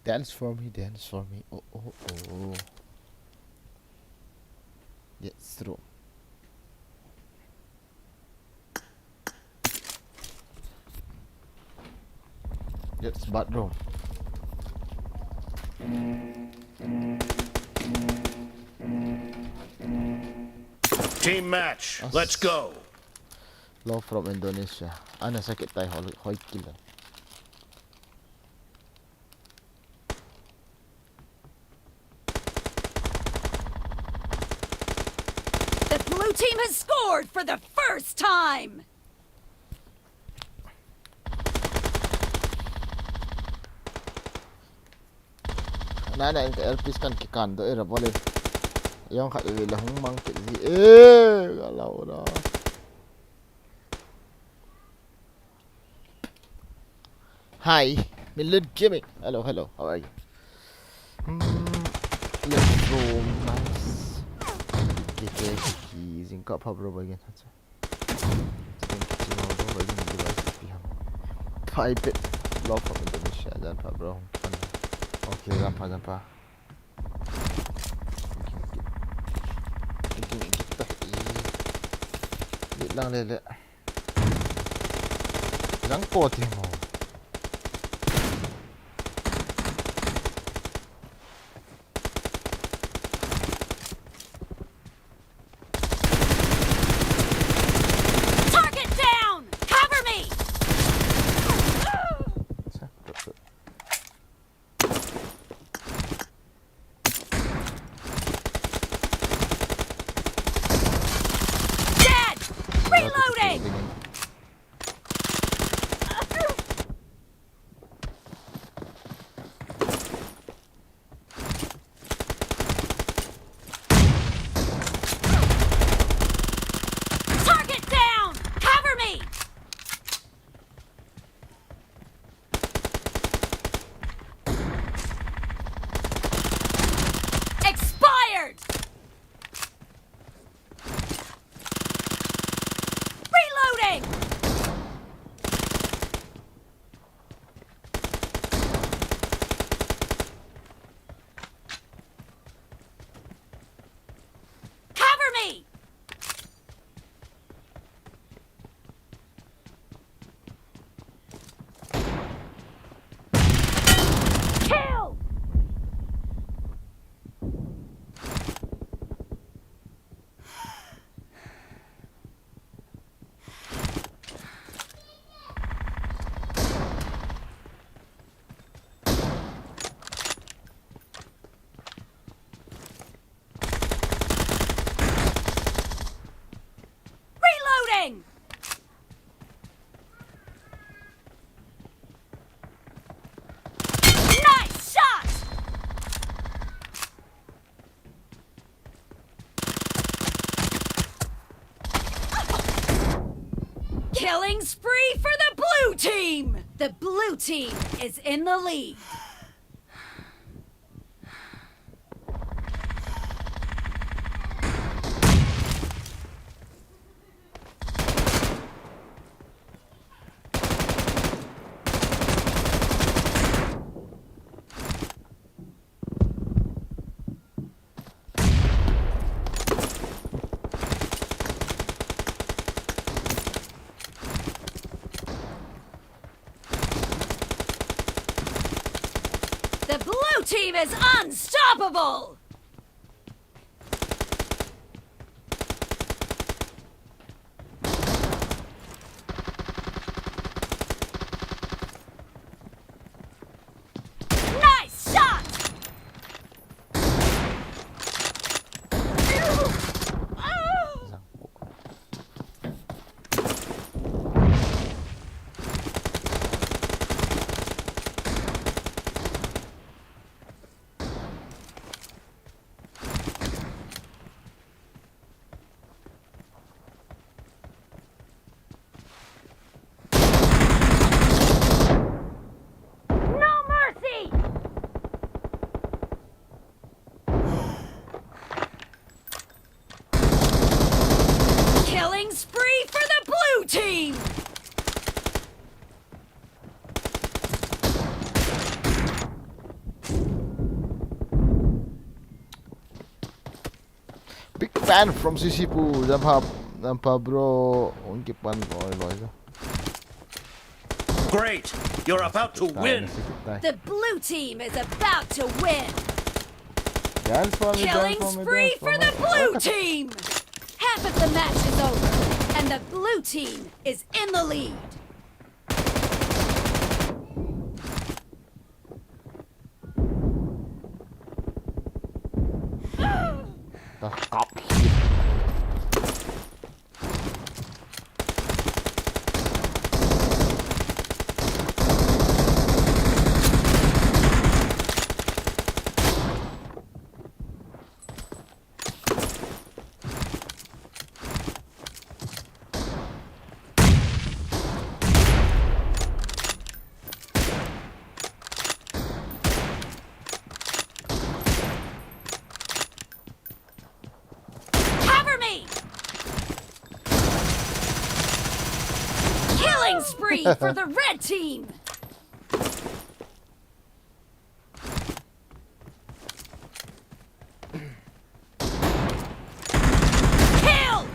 Dance for me, dance for me. Oh, oh, oh. Yes, true. Yes, bad bro. Team match. Let's go. Law from Indonesia. Ano sakit tayo hoy kill. The blue team has scored for the first time. Nana yung ka-LPs kan kikando boleh. Yung kaiwilah hong mangkit si galaw na. Hi, Milud Jimmy. Hello, hello. How are you? Let's go. Nice. Okay, keys in cup bro again. Private law from Indonesia dan pa bro. Okay, dan pa. Wait lang lele. Ilang kote mo? Target down! Cover me! Dead! Reloading! Target down! Cover me! Expired! Reloading! Cover me! Kill! Reloading! Nice shot! Killing spree for the blue team! The blue team is in the lead. The blue team is unstoppable! Nice shot! Big fan from Sisipu. Nampa bro. Unki pan loy. Great! You're about to win! The blue team is about to win. Dance for me, Killing dance for me, spree dance for the blue team. Half of the match is over, and the blue team is in the lead. The kaki. Cover me! Killing spree for the red team. Killed!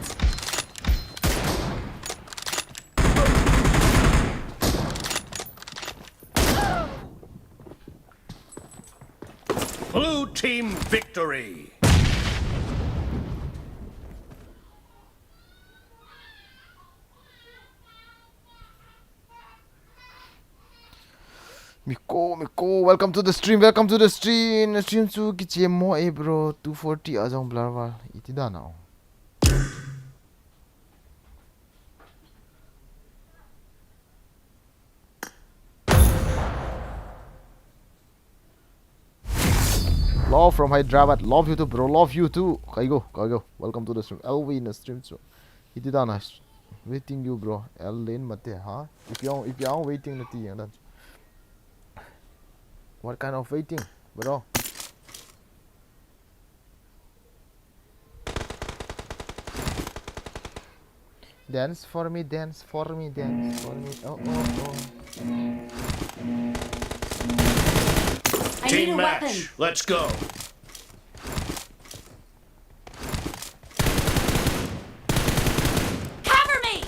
Blue team victory! Miko, welcome to the stream. Stream to kiche mo bro 240 ajong blarwal. Itida now. Love from Hyderabad. Love you too, bro. Love you too. Kaigo. Welcome to the stream. LV in the stream so. Itida na. Waiting you, bro. L lane mate, huh? If you waiting na ti yan. What kind of waiting, bro? Dance for me. Oh. I need Team a match, weapon. let's go! Cover me!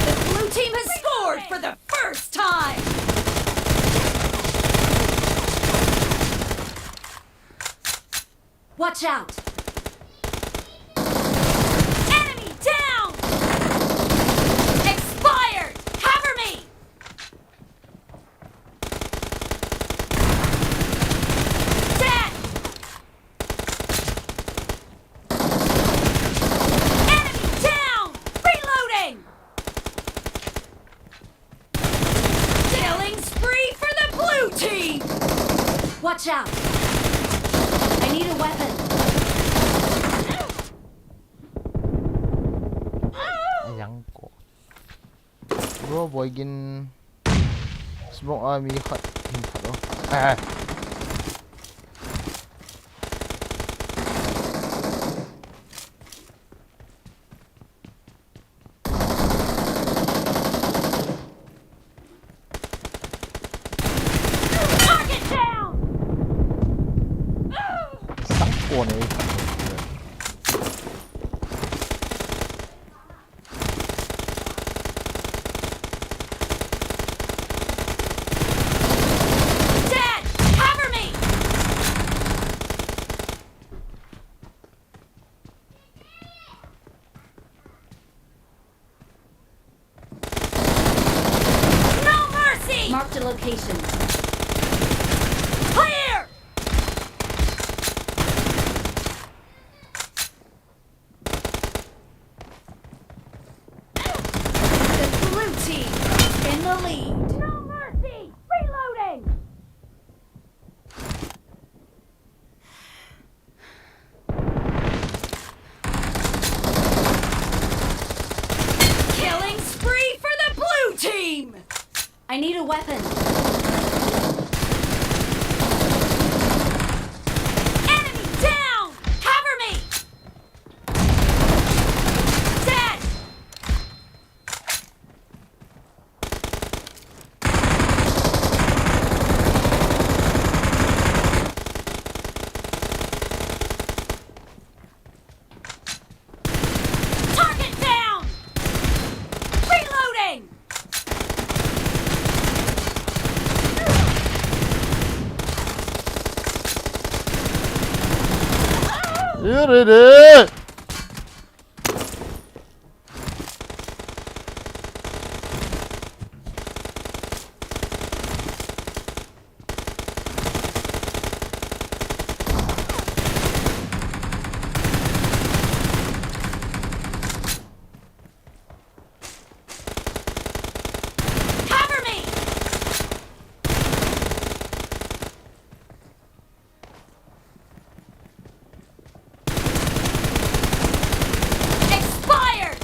The blue team has scored for the first time. Watch out! Enemy down! Expired! Cover me! Dead! Enemy down! Reloading! Killing spree for the blue team! Watch out! I need a weapon. Ayan ko. Bro, boy gin smoke army cut him palo. Target down! Sakto na eh. Dead! Cover me! No mercy! Marked a location. Clear! 이래래. Cover me! Expired!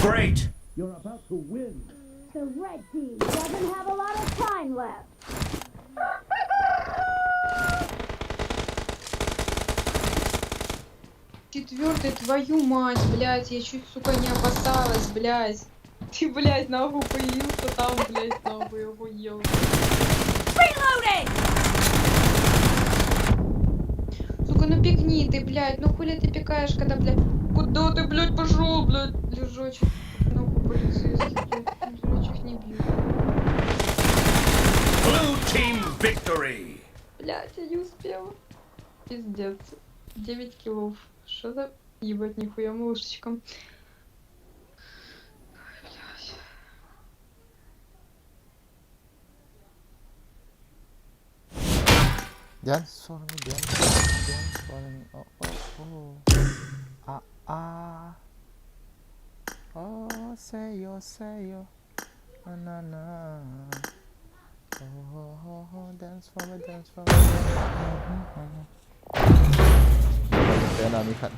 Great! You're about to win. The red team doesn't have a lot of time left. Четвертый, твою мать, блядь, я чуть, сука, не опасалась, блядь. Ты, блядь, нахуй появился там, блядь, нахуй, охуел. Reloading! Сука, ну пикни ты, блядь, ну хули ты пикаешь, когда, блядь, куда ты, блядь, пошел, блядь, лежачий, нахуй, полицейский, блядь, лежачих не бьют. Blue team victory! Блядь, я не успела. Пиздец. 9 киллов. Что за ебать нихуя малышечкам? Dance for me, dance for me. Oh, oh, oh. Ah, ah. Oh, say yo. Na, na, na. Oh, oh, oh, oh, dance for me, dance for me. Tên là mi khẩn.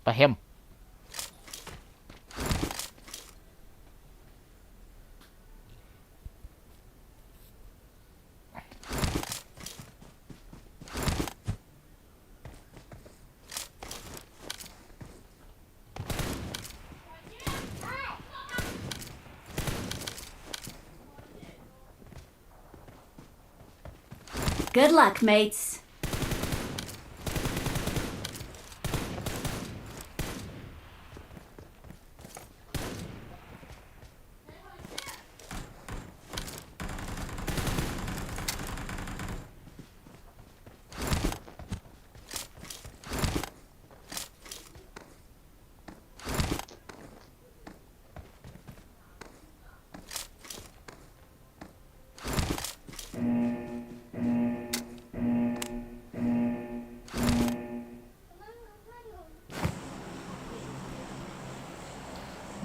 Pahem. Good luck, mates.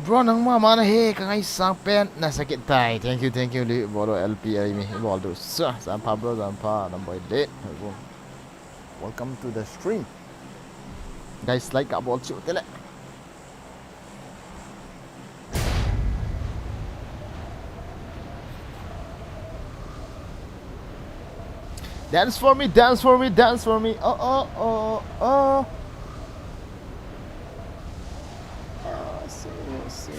Bro nang mana he kangai sang pen na sakit tai. Thank you li boro LP ai mi bol do sa sampa bro sampa nam boy de. Welcome to the stream. Guys like ka bol chu tele. Dance for me, dance for me, dance for me. Oh oh oh oh. See.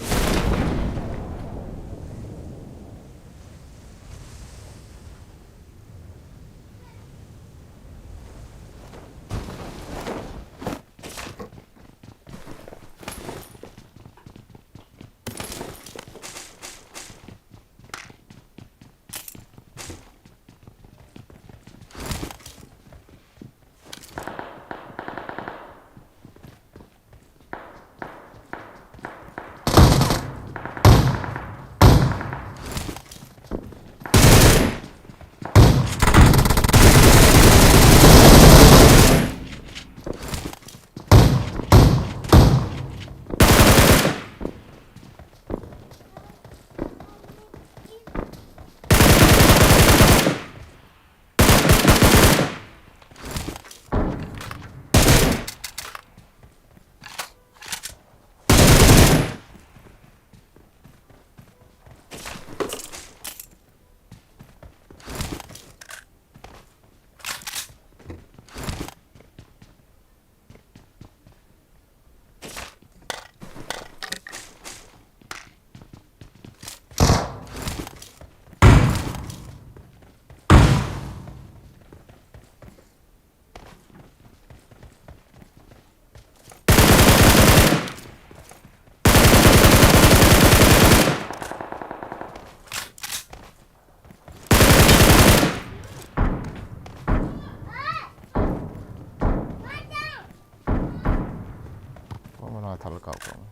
Kamu nak thal kau kamu.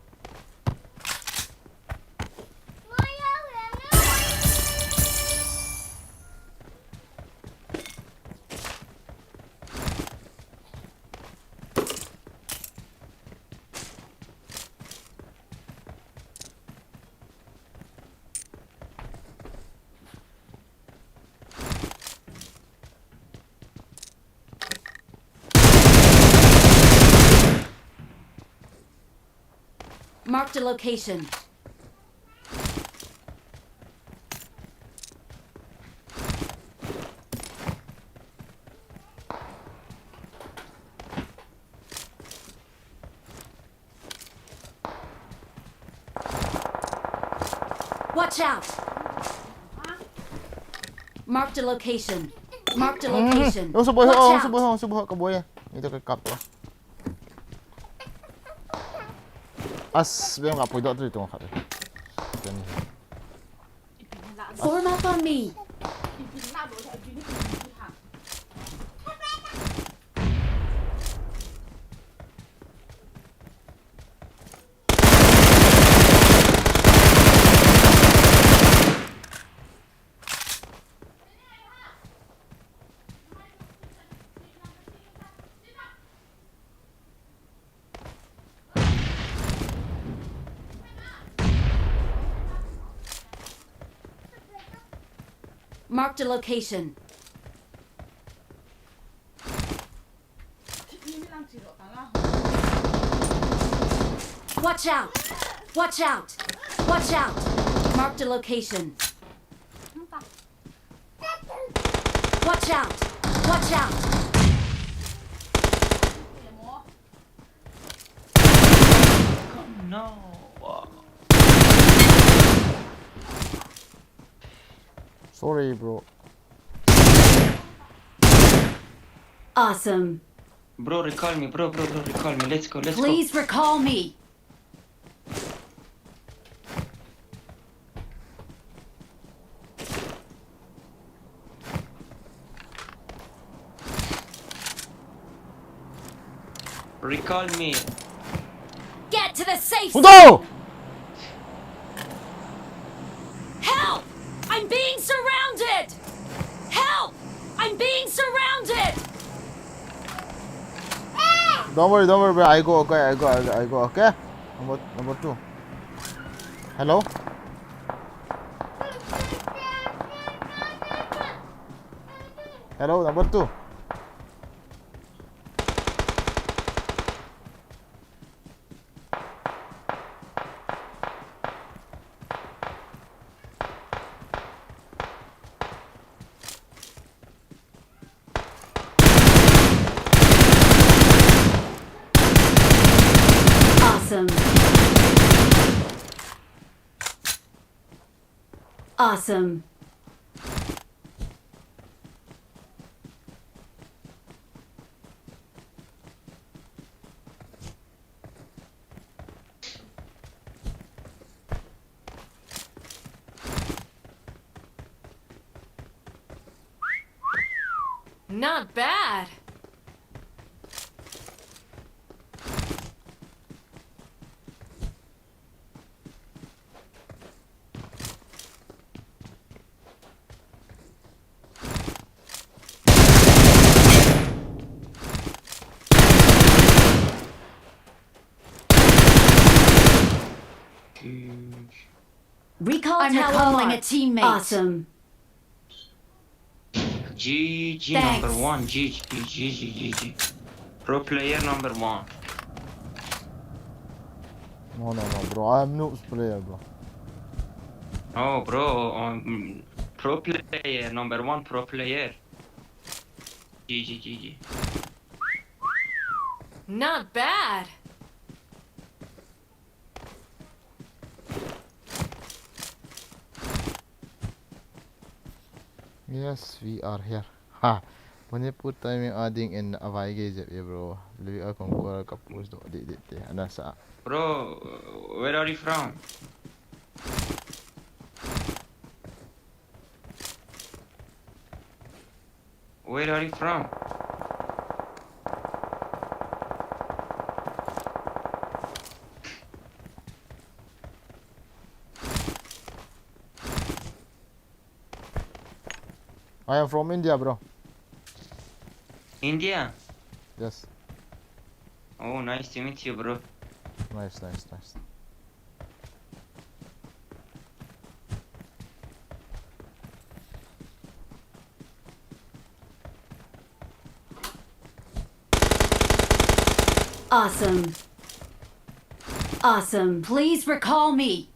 Marked a location. Watch out! Marked a location. Marked a location. Ông sụp bơi, Watch ông sụp bơi, out! ông sụp bơi, cái bơi à? Ini tu cặp tu. As, biar ngap puyuh tu itu ngap. Form up on me. Marked a location. Watch out! Watch out! Watch out! Marked a location. Watch out! Watch out! No. Sorry, bro. Awesome. Bro, recall me, bro, recall me. Let's go. Please recall me. Recall me. Get to the safe zone. Udah! Help! I'm being surrounded! Help! I'm being surrounded! Don't worry, bro. I go, okay. Number 2. Hello? Hello, number 2. Awesome. Awesome. Not bad. Recall I'm recalling a teammate. Awesome. GG Thanks. number 1. GG. Pro player number 1. No, bro. I'm noob player, bro. Oh, bro. Pro player number 1. Pro player. GG. Not bad. Yes, we are here. Ha. When you put time adding in avai gaze, bro. Levi akong kora kapus do di. Anasa. Bro, where are you from? Where are you from? I am from India, bro. India. Yes. Oh, nice to meet you, bro. Nice, nice, nice. Awesome. Awesome. Please recall me.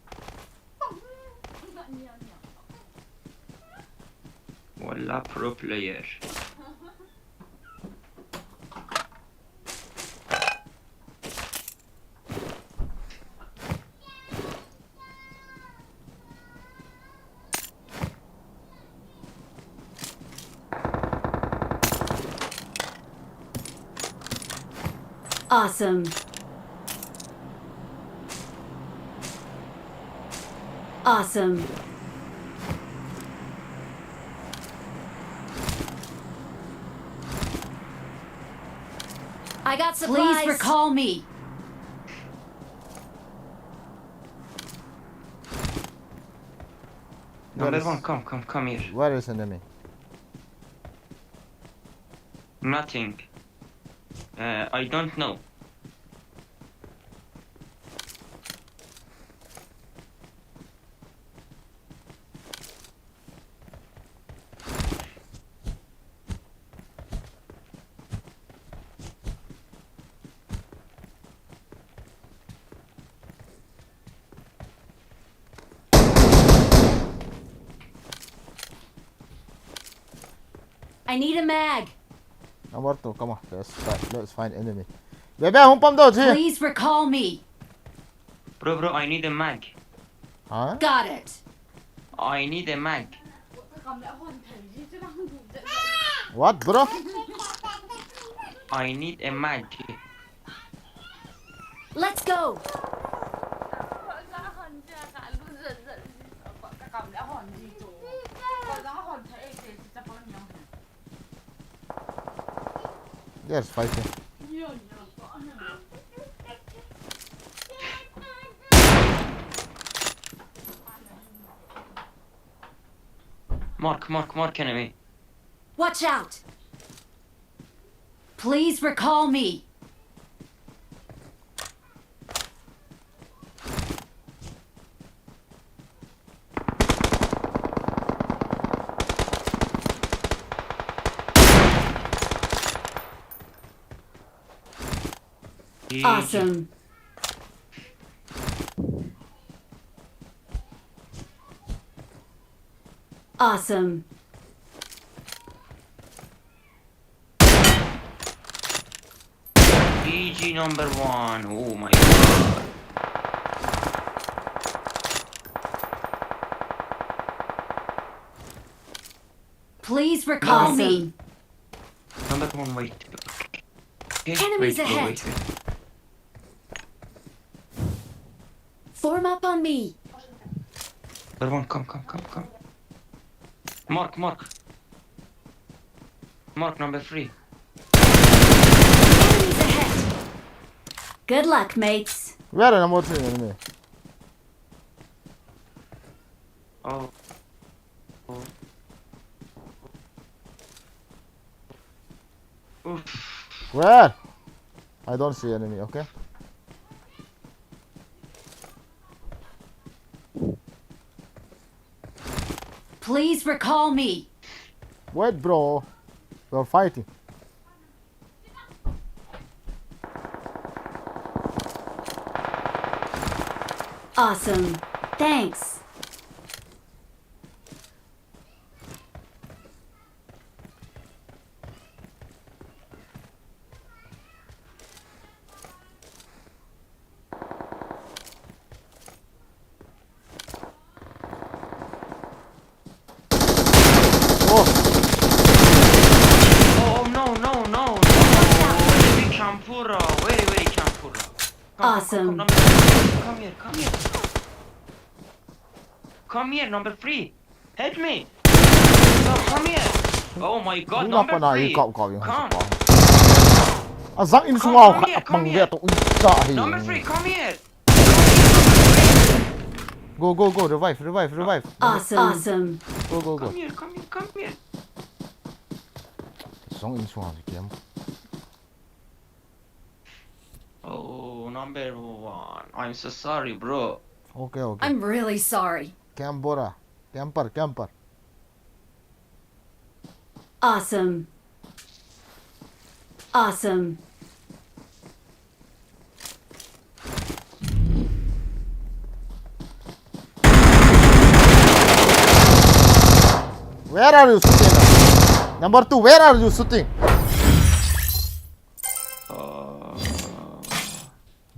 Wallah, pro player. Awesome. Awesome. I got supplies. Please recall me. Number is- one, come here. Where is enemy? Nothing. I don't know. I need a mag. Number 2, come on. Let's find enemy. Bebe, hum pam do chi? Please recall me. Bro, I need a mag. Huh? Got it. I need a mag. What, bro? I need a mag. Let's go. Yes, fighting. Mark enemy. Watch out. Please recall me. Awesome. Awesome. GG number 1. Oh my god. Please recall me. Number 1, wait. Okay, Enemies wait, bro, ahead. wait. Form up on me. Number 1, come. Mark. Mark number 3. Enemies ahead. Good luck, mates. Where number 3 enemy? Oh. Oof. Where? I don't see enemy, okay? Please recall me. Wait, bro. We're fighting. Awesome. Thanks. Oh, Oh no. Very champura. Very champura. Awesome. Number 3. Come here. Come here, number 3. Help me. No, come here. Oh my god, không number ngapa na 3. cậu cậu Come. Azang in Come suaw here, ka come bang here. dia tu isa Number hi. 3, come here. Go revive. Awesome. Go. Come here. song in chuang kem. Oh, number one. I'm so sorry, bro. Okay, okay. I'm really sorry. Cambora. Camper. Awesome. Awesome. Where are you shooting? Number 2, where are you shooting?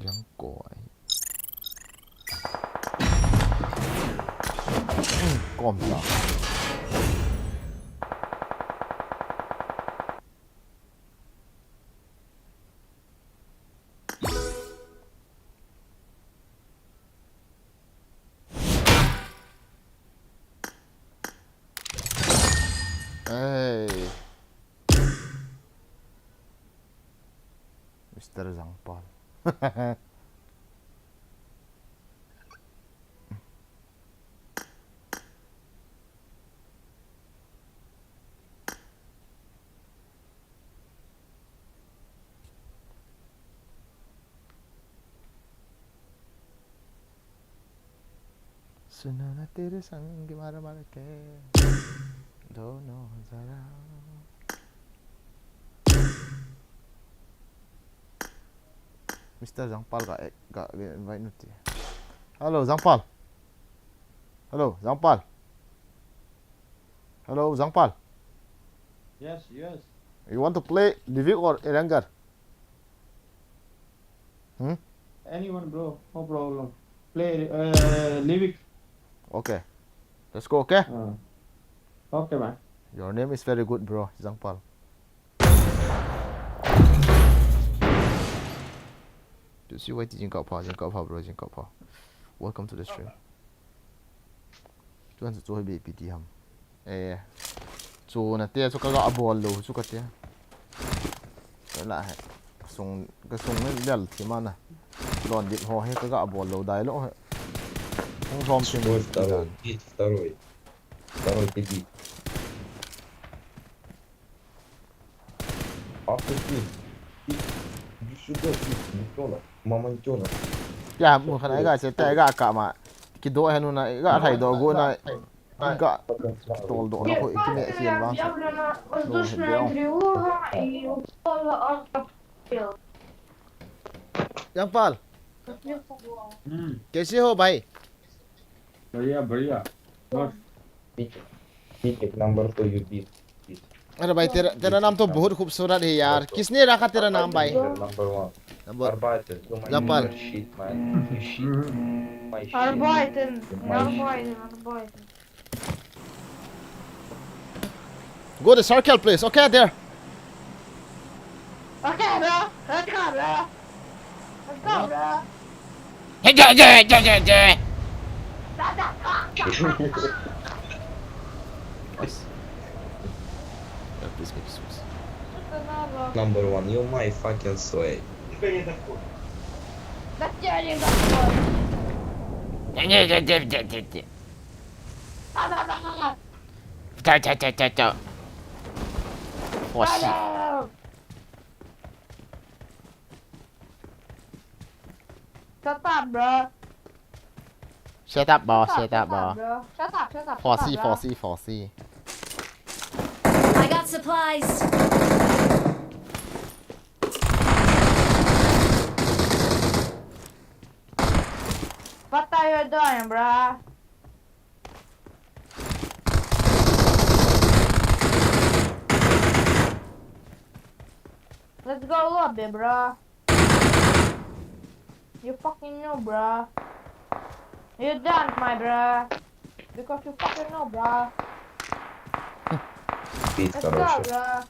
Jangan koi. Kom lah. Hey, Mr. Zangpal. सुना ना तेरे संग मार मार के दोनों जरा Mr. Zangpal gak invite nuti. Hello Zangpal. Hello Zangpal. Hello Zangpal. Yes. You want to play Livik or Eranger? Anyone, bro. No problem. Play Livik. Okay. Let's go, okay? Okay, man. Your name is very good, bro. Zangpal. To see why Jin Kao Pa, bro, Jin Kao Pa. Welcome to the stream. 专是做俾 BD 冚，做那啲做嗰個阿波路做嗰啲，咁啦係送個送咧一條蚊啊，亂熱河喺嗰個阿波路大咯，通方算 Второй беги. Ах ты, иди сюда, мамонтёнок, мамонтёнок. 呀，冇可能一個係第一個夾嘛，見到係นู่น一個睇到嗰那一個多多那會見咩先嘛？ Объявлена воздушная тревога и упала автопил. Zangpal, कैसे हो भाई? बढ़िया. Митик, number 2 you beat. अरे भाई तेरा नाम तो बहुत खूबसूरत है यार. किसने रखा तेरा नाम भाई? Number 1. Number Arbeiter, do my Zangpal. shit, man. You shit. My shit. Arbeiten. My shit. Arbeiten. Go to circle please. Okay there. Okay, bro. Let's go, bro. Let's go, bro. Please make sauce. Number 1, you my fucking slave. Да тебя не доходит. Shut up, bro. Shut up, boss. Shut Shut up, boss. bro. Shut up. Foresee, bro. foresee. I got supplies. What are you doing, bro? Let's go lobby, bro. You fucking know, bro. You don't, my bro. Because you fucking know, bro. Бить, Let's go, короче. bro.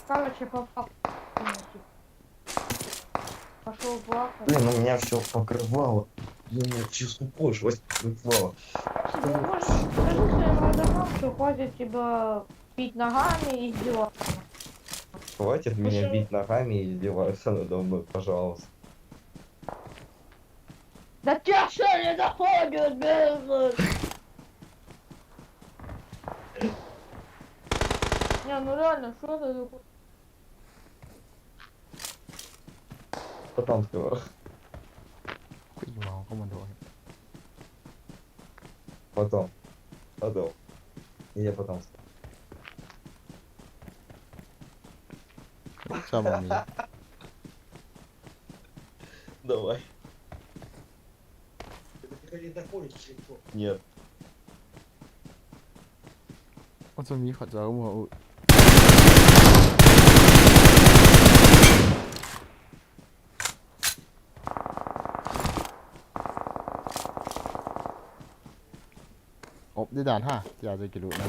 Короче, пошел плакать. Блин, у меня все покрывало. Я чувствую пошлость покрывало. Тебе можешь скажи своим родным, что хватит тебя бить ногами и издеваться. Хватит меня бить ногами и издеваться надо мной, пожалуйста. Да тебя что не доходит, блин? Не, ну реально, что это такое? Потом скажу. Quỷ màu không mình thôi. Потом. Потом. И я потом скажу. Sao mà mày Давай. Нет. con sao mày phát ra mà ốp đi đàn ha, giờ rồi cái lụi này.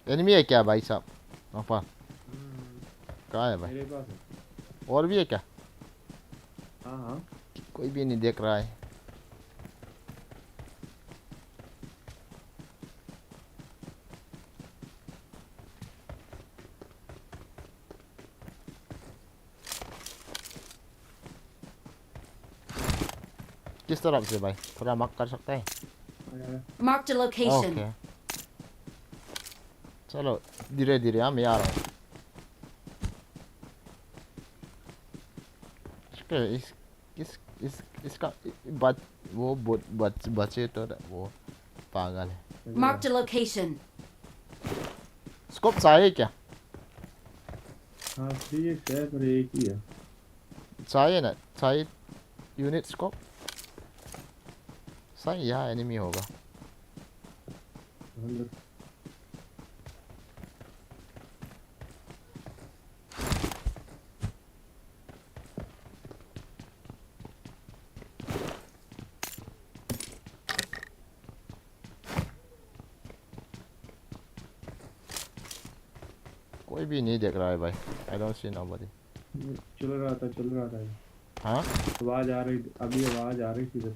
Enemy है क्या भाई साहब? वहाँ पर कहाँ है भाई? मेरे पास है। और भी है क्या? हाँ हाँ। कोई भी नहीं देख रहा है. किस तरफ से भाई? थोड़ा मार्क कर सकते हैं? Marked a location. ओके. चलो धीरे धीरे हम आ रहा हूँ. इसका वो बचे तो वो पागल है. Marked a location. स्कोप चाहिए क्या? हाँ 3x है पर एक ही है। चाहिए ना? चाहिए यूनिट स्कोप? सही यहाँ एनिमी होगा. अंदर। कोई भी नहीं देख रहा है भाई. I don't see nobody. चल रहा था ये। हाँ? आवाज आ रही, अभी आवाज आ रही थी इधर।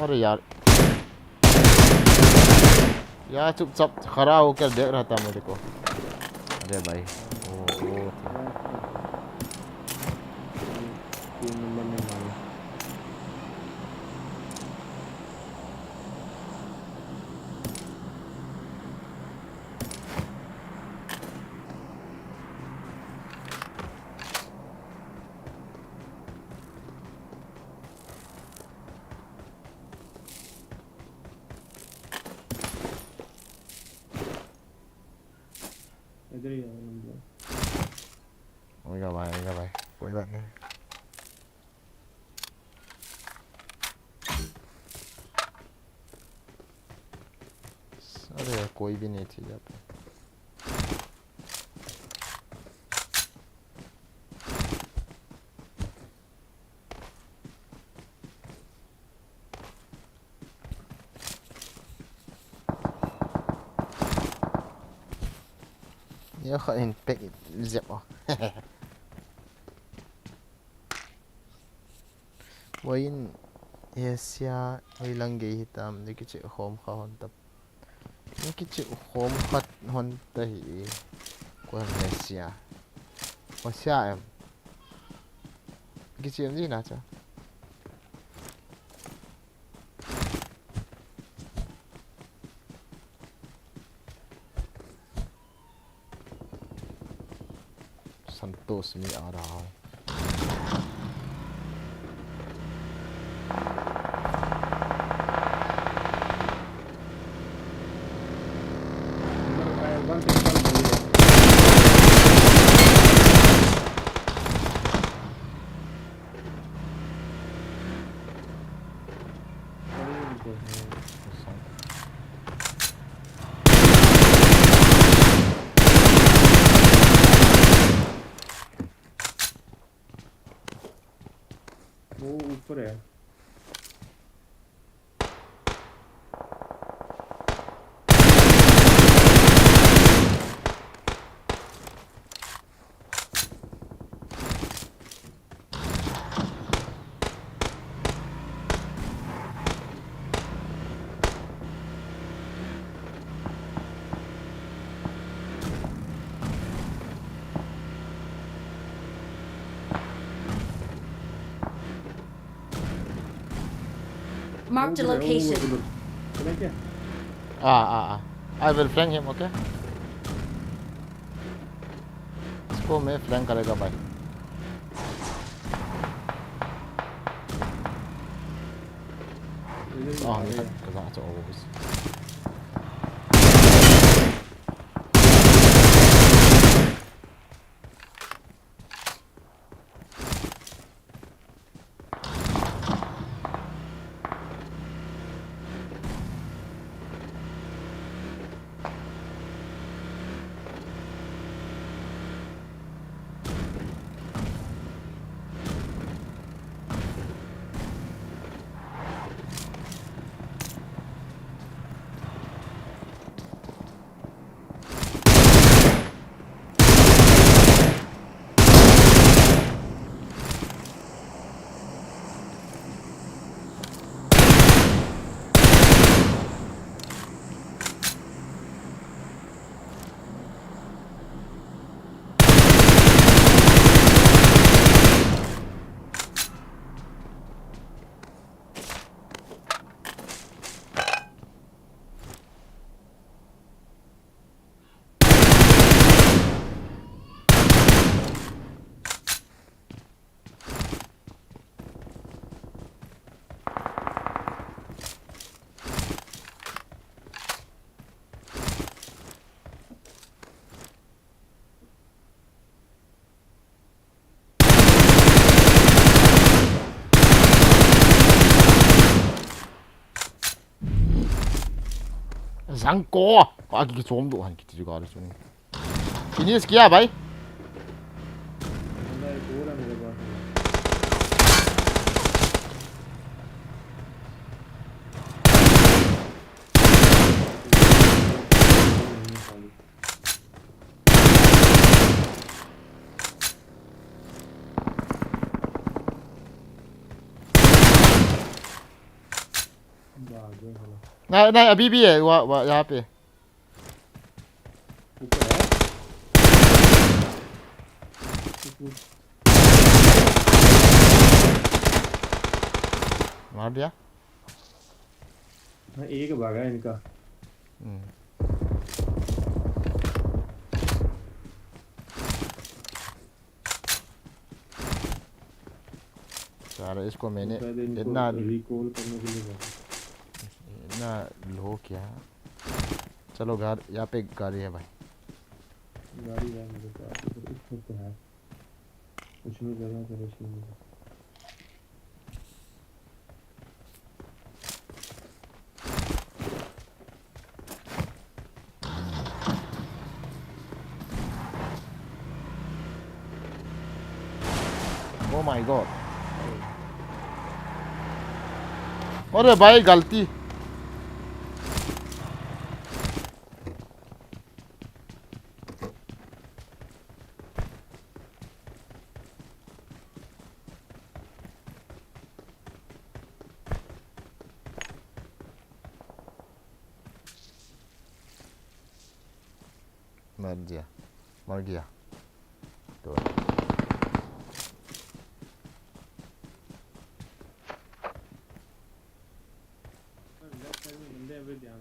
अरे यार चुपचाप खड़ा होकर देख रहा था मेरे को. अरे भाई ओ 3 नंबर ने मारा। इधर ही है नंबर। होगा भाई कोई बात नहीं. अरे कोई भी नहीं थी यहाँ पे. nhớ khởi dẹp rồi. Wain Asia hay lang gay hitam ni kichi home ka hon tap. Ni kichi home hat hon tahi kwa Asia. Asia em. Kichi em gì nào cha? संतोष में आ रहा हूँ. Marked a location. चले क्या I will flank him, okay? इसको मैं flank करेगा भाई.你看，可是他走，我不是。想過啊！我見佢左咁度行，結住個都仲。Finish किया भाई? बंदा एक और है मेरे पास भाग गया साला नहीं नहीं अभी भी है वह यहाँ पे ऊपर है मार दिया हाँ एक भागा है इनका यार इसको मैंने शायद इनको इतना रिकॉल करने के लिए भागा इतना लो किया चलो घर यहाँ पे गाड़ी है भाई गाड़ी है मेरे पास इधर इस पे है उसमें जगह पर इसमें ओ माय गॉड अरे भाई गलती मर गया तो लेफ्ट साइड में बंदे हैं वे ध्यान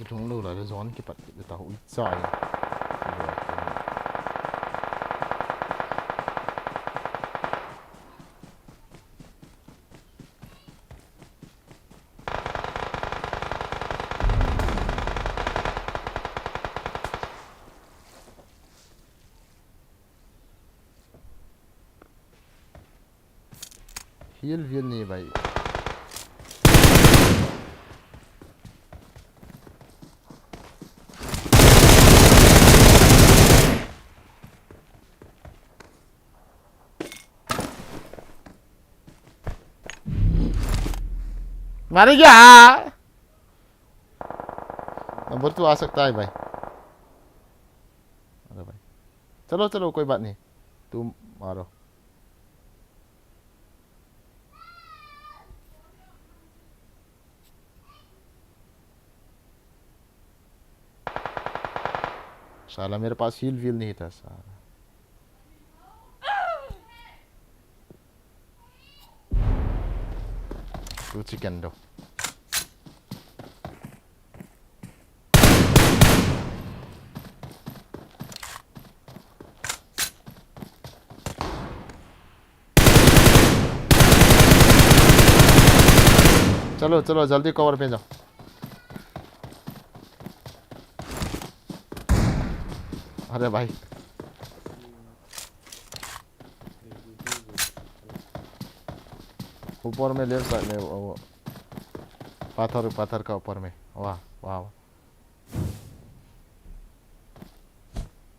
cái trúng lưu là nó gión cái bật cái tàu ít sỏi heal wheel नहीं भाई. मर गया. नंबर तो आ सकता है भाई. अरे भाई चलो चलो कोई बात नहीं. तुम मारो. साला मेरे पास हील व्हील नहीं था साला. तू चिकन दो. चलो चलो जल्दी कवर पे जाओ. अरे भाई ऊपर में लेफ्ट साइड में वो पत्थर पत्थर का ऊपर में. वाह वाह वाह.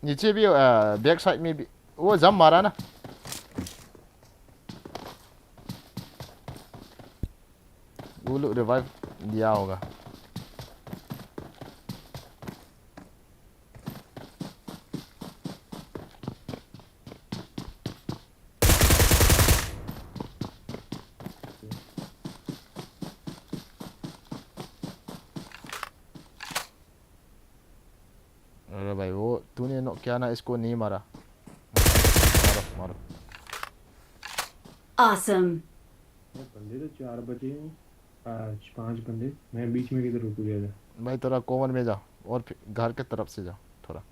नीचे भी बैक साइड में भी वो जंप मारा ना. वो लोग रिवाइव दिया होगा. अरे भाई वो तूने क्या ना इसको नहीं मारा. मारो मारो. Awesome. बंदे तो 4 बजे हैं. 5 बंदे. मैं बीच में किधर रुक गया था. भाई थोड़ा कॉमन में जाओ और फिर घर के तरफ से जाओ थोड़ा.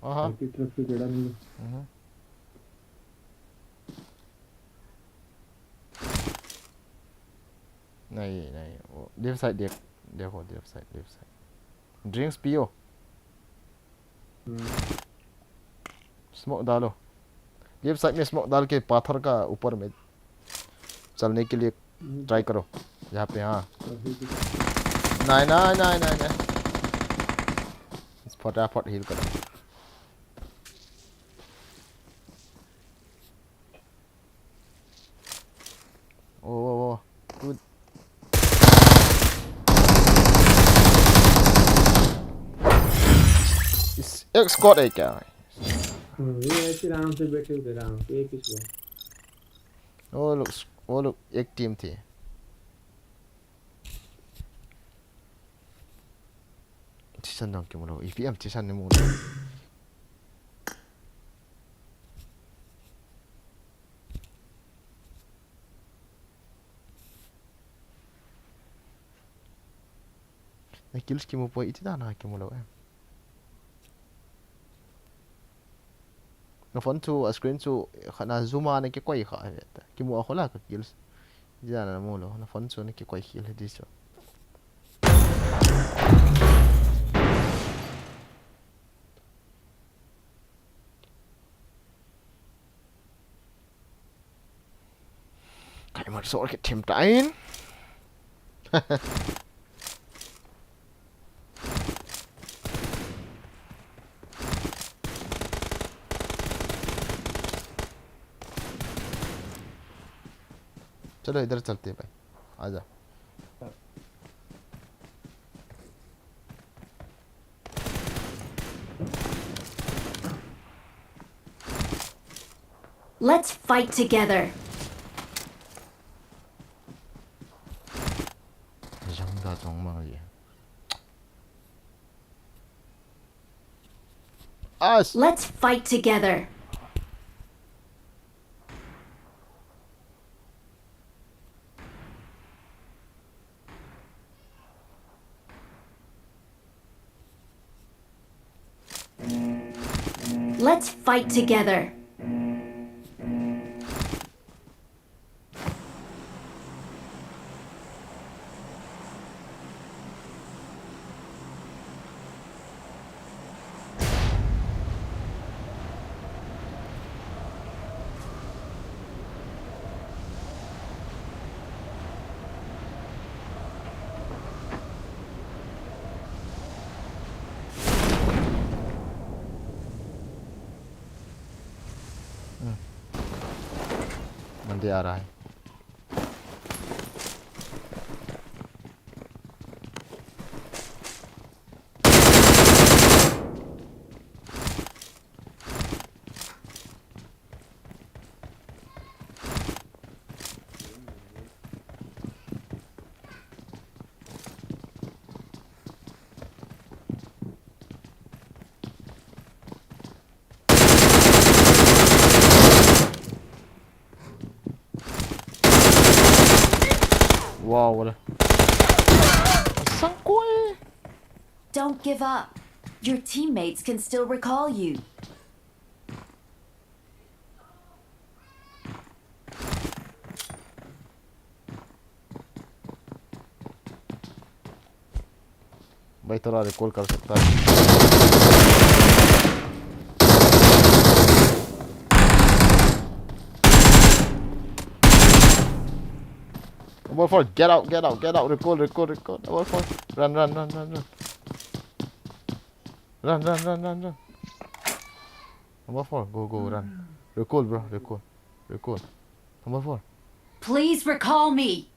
हाँ की तरफ से टेढ़ा नहीं. नहीं नहीं वो लेफ्ट साइड देखो लेफ्ट साइड. ड्रिंक्स पियो. स्मोक डालो. लेफ्ट साइड में स्मोक डाल के पाथर का ऊपर में चलने के लिए ट्राई करो. यहाँ पे हाँ. नहीं नहीं नहीं नहीं नहीं. फटाफट हील करो. ओ गुड. एक स्क्वाड है क्या. ये ऐसे आराम से बैठे हुए थे. आराम से एक ही स्क्वाड. वो लोग एक टीम थी. 지산 넘기므로 EBM 지산님 오늘 na kills ki mo po iti na ki mo lo em. Na phone to a screen to na zooma na ki koi kha ta ki mo ako la ka kills. Diyan na mo lo na phone to na ki koi kill diso. Kayak mau soal ke tim lain. चलो इधर चलते हैं भाई. आजा. Let's fight together. 장다 정말이. 아씨. Let's fight together. Let's fight together. बंदे आ रहा है वाह वाला संकोए Don't give up. Your teammates can still recall you. भाई थोड़ा रिकॉल कर सकता है Number 4, get out, recall. Number 4, run. Run. Number 4, go, run. Recall, bro, recall. Number 4. Please recall me.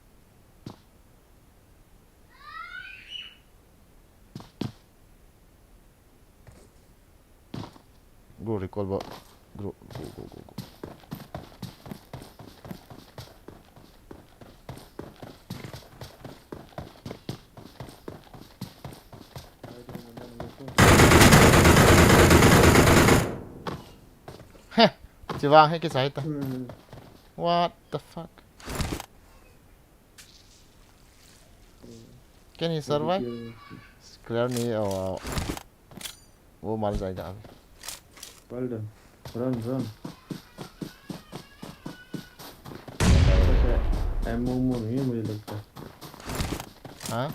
Go, recall, bro. Go. Chivang hai kis aita. What the fuck? Can he survive? Clear नहीं और वो मर जाएगा अभी. Well done. Run. Ammo नहीं है मुझे लगता है. हाँ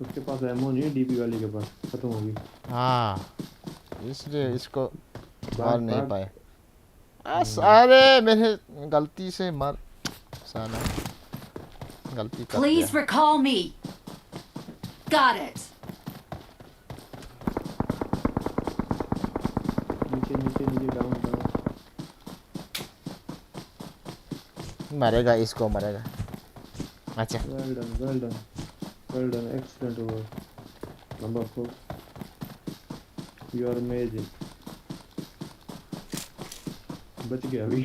उसके पास एमओ नहीं है डीपी वाले के पास खत्म हो गई. हाँ इसलिए इसको मार नहीं पाए. अरे मेरे गलती से मर साला गलती कर Please दिया. recall me. Got it. नीचे डाउन. मरेगा इसको मरेगा. अच्छा Well done. Excellent work. Number 4. You are amazing. बच गया अभी.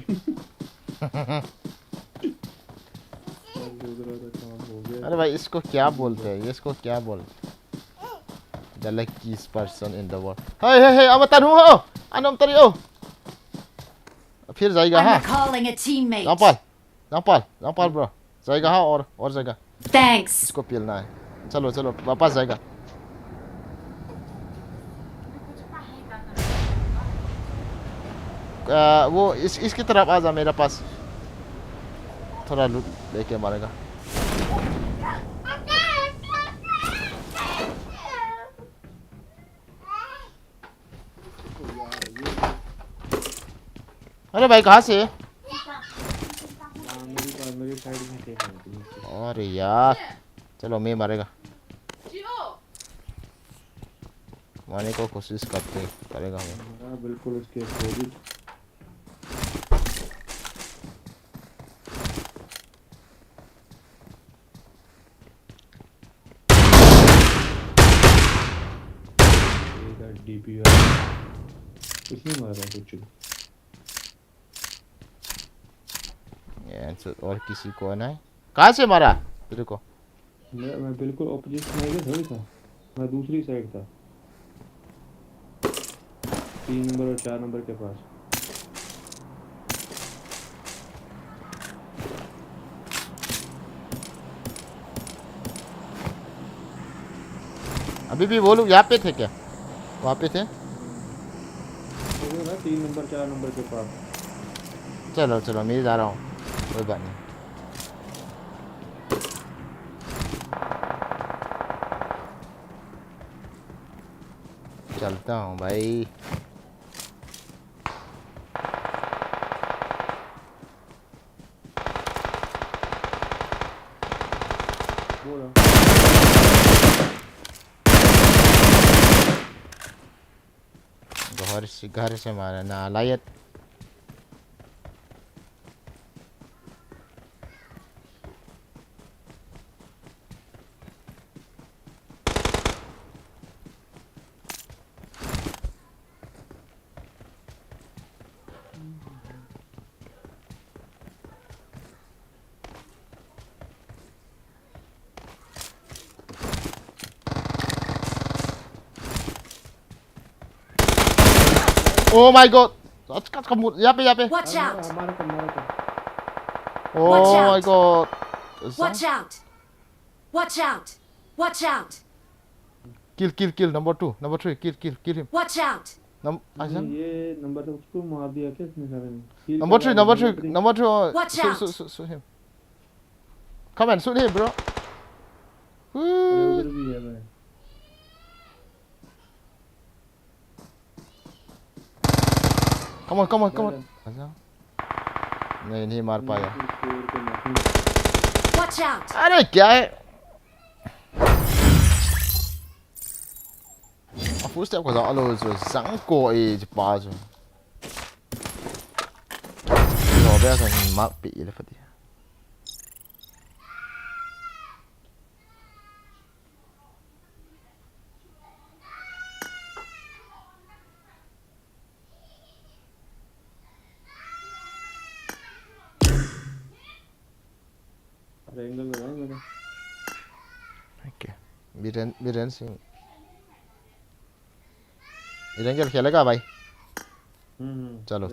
अरे भाई इसको क्या बोलते हैं इसको क्या बोलते हैं the luckiest person in the world. Hey amatan ho anam tari oh फिर जाएगा I'm हाँ recalling a teammate. Rampal bro जाएगा हाँ और जाएगा. Thanks. इसको पीलना है. चलो वापस जाएगा. वो इसकी तरफ आ जा मेरे पास. थोड़ा लूट लेके मारेगा. अरे भाई कहाँ से? मेरी साइड में थे. अरे यार चलो मैं मारेगा. मारने को कोशिश करेगा मैं. बिल्कुल उसके अपोजिट. डीपी इसने मारा कुछ. और किसी को नहीं. कहाँ से मारा तेरे को? मैं बिल्कुल ऑपोजिट साइड में थोड़ी था. मैं दूसरी साइड था. 3 नंबर और 4 नंबर के पास. अभी भी वो लोग यहाँ पे थे क्या? वहाँ पे थे. 3 नंबर 4 नंबर के पास. चलो मैं जा रहा हूँ. कोई बात नहीं. चलता हूँ भाई. घर से मारा ना लायत. Oh my god. Kamu yape. Watch out! हमारा का Watch Oh my out. god. Watch out! Watch out! Watch out! Kill. Number 2. Number 3. Kill him. Watch out! Asan? ये नंबर तो उसको मार दिया क्या इसने सारे ने Heal Number कर 3. रहा Number है, 3. Number 3. Watch out. Shoot him. Come and shoot him, bro. अरे उधर भी है भाई Come on. Asan? नहीं मार पाया. Watch out! अरे क्या है? Full step ko da alo zo sang ko e ba zo. Lo ba sa ni ma pi le fa di. अरे एंगल लगाए मेरे Okay. Biren sing. Biren खेल खेलेगा भाई. चलो.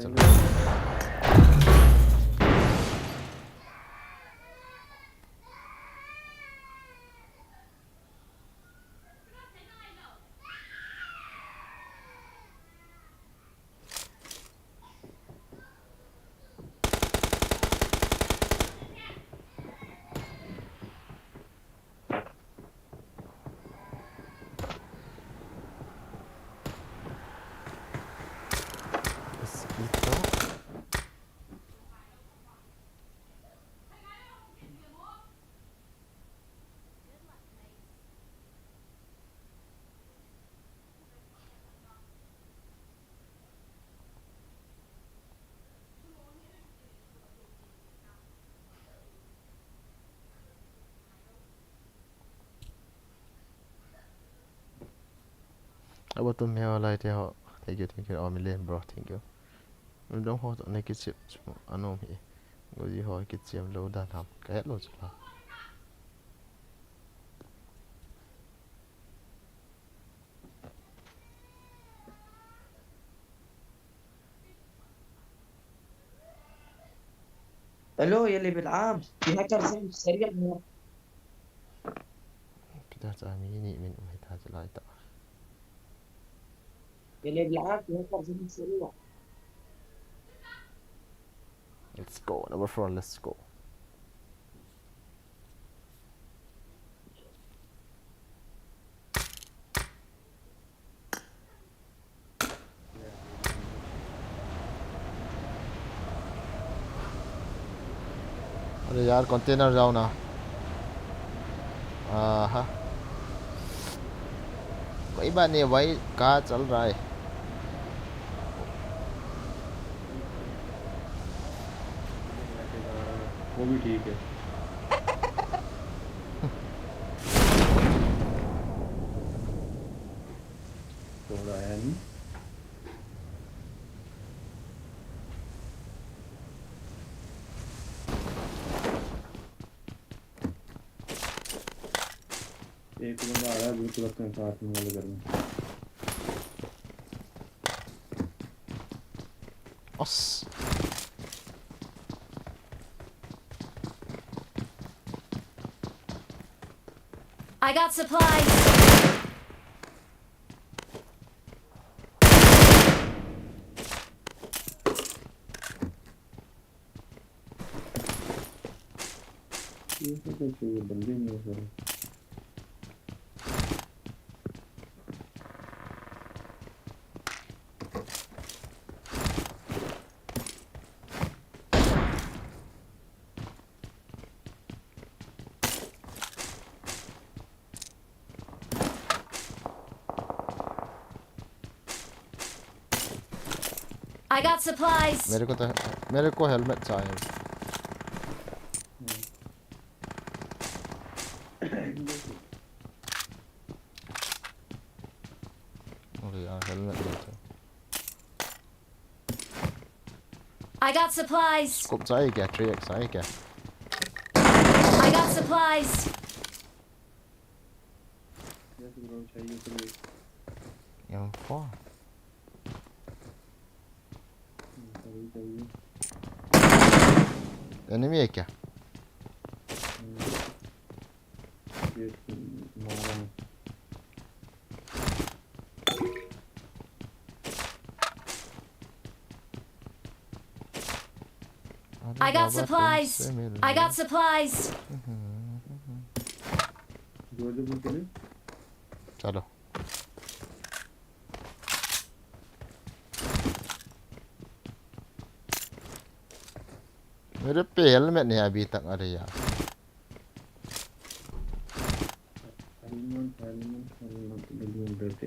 Abo to me wala te ho. Thank you. Oh million bro. Thank you. Don't hold on naked chip. Ano mi. Go di ho kit chip lo da nam. Ka lo chla. الو يلي بالعام في هاكر زي سريع Kita samini min umhita jala ita. يلي بالعام في هاكر زي سريع Let's go. Number 4. Let's go. अरे यार container जाओ ना. हाँ. कोई बात नहीं भाई. कहाँ चल रहा है? वो भी ठीक है थोड़ा है नहीं एक बंदा आ रहा है बिल्कुल अपने साथ में वाले घर में Os. I got supplies! ये सब कैसे ये बंदे नहीं हो रहे I got supplies! मेरे को हेलमेट चाहिए. अरे यार हेलमेट नहीं था. I got supplies! स्कोप चाहिए क्या? 3x चाहिए क्या? I got supplies! जैसे ग्राउंड चाहिए तो ये M4. वही चाहिए। एनिमी है क्या? ये मारा है। I got supplies. I got supplies. जोर से बोल चले। चलो मेरे पे हेलमेट नहीं है अभी तक। अरे यार हेलमेट मिलियन देते।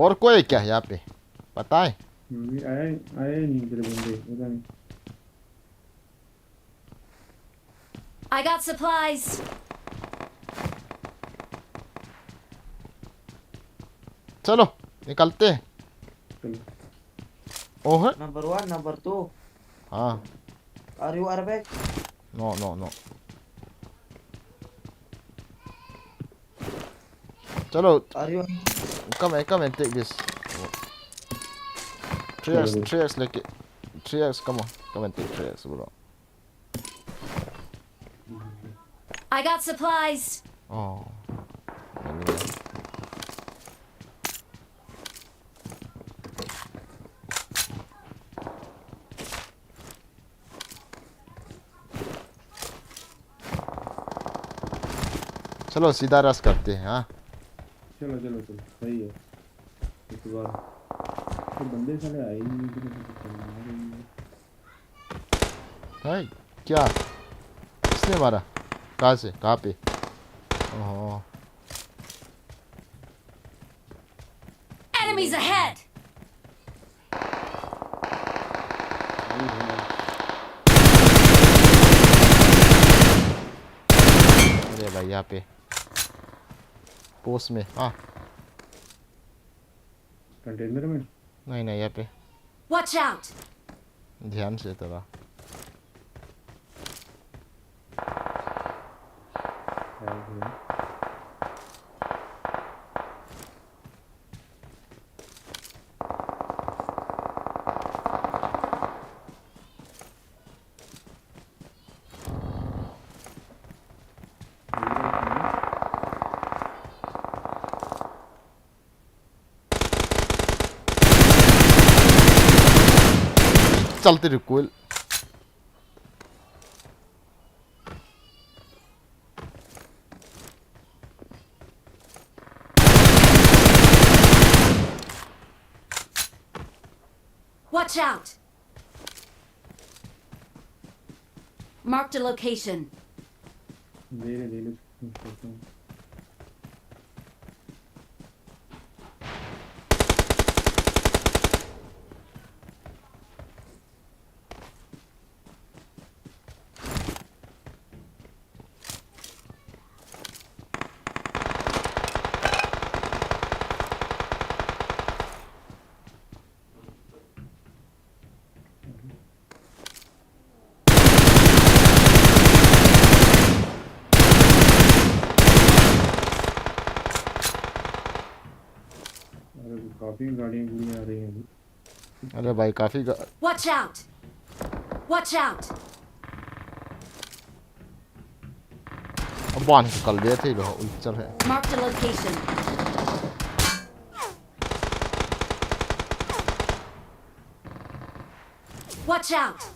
और कोई क्या यहाँ पे पता है? आया आया नहीं तेरे बंदे पता नहीं। I got supplies. चलो निकलते हैं। चलो ओह Number 1, number 2. हाँ Are you Arabic? No no no चलो Are you? come and take this 3x लेके 3x come and take 3x bro. I got supplies. Oh चलो सीधा रस करते हैं। हाँ चलो चलो चलो सही है। इस बार तो बंदे साले आए ही नहीं इधर से चलना आ रही है। है क्या? किसने मारा? कहाँ से? कहाँ पे? ओह Enemies ahead. अरे भाई यहाँ पे पोस्ट में। हाँ कंटेनर में नहीं नहीं यहाँ पे Watch out. ध्यान से थोड़ा। है। चलते recoil Watch out. Marked a location. ले ले सोचता हूँ। काफी गाड़ियाँ गुड़ियाँ आ रही हैं अभी। अरे भाई काफी Watch out. Watch out. अब बाहर निकल गए थे लोग चल है। Marked a location. Watch out.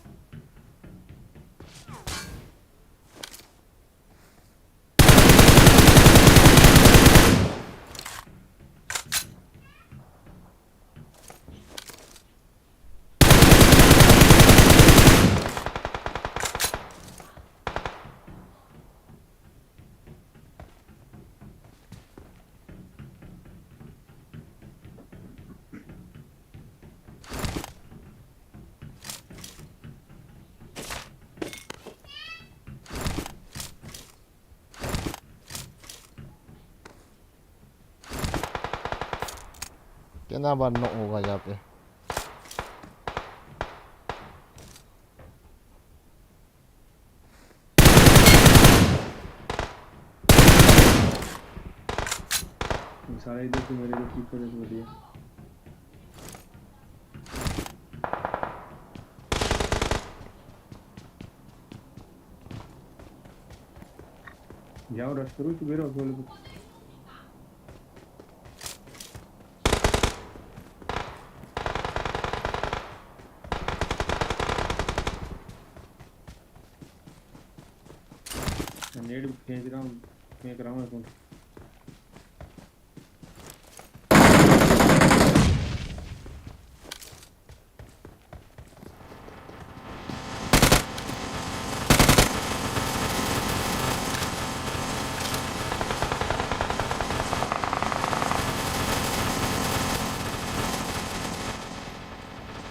कितना बार नॉक होगा यहाँ पे? सारा इधर से मेरे को पीछे से बढ़िया जाओ रश करो तो मेरा बोल नेट फेंक रहा हूँ मैं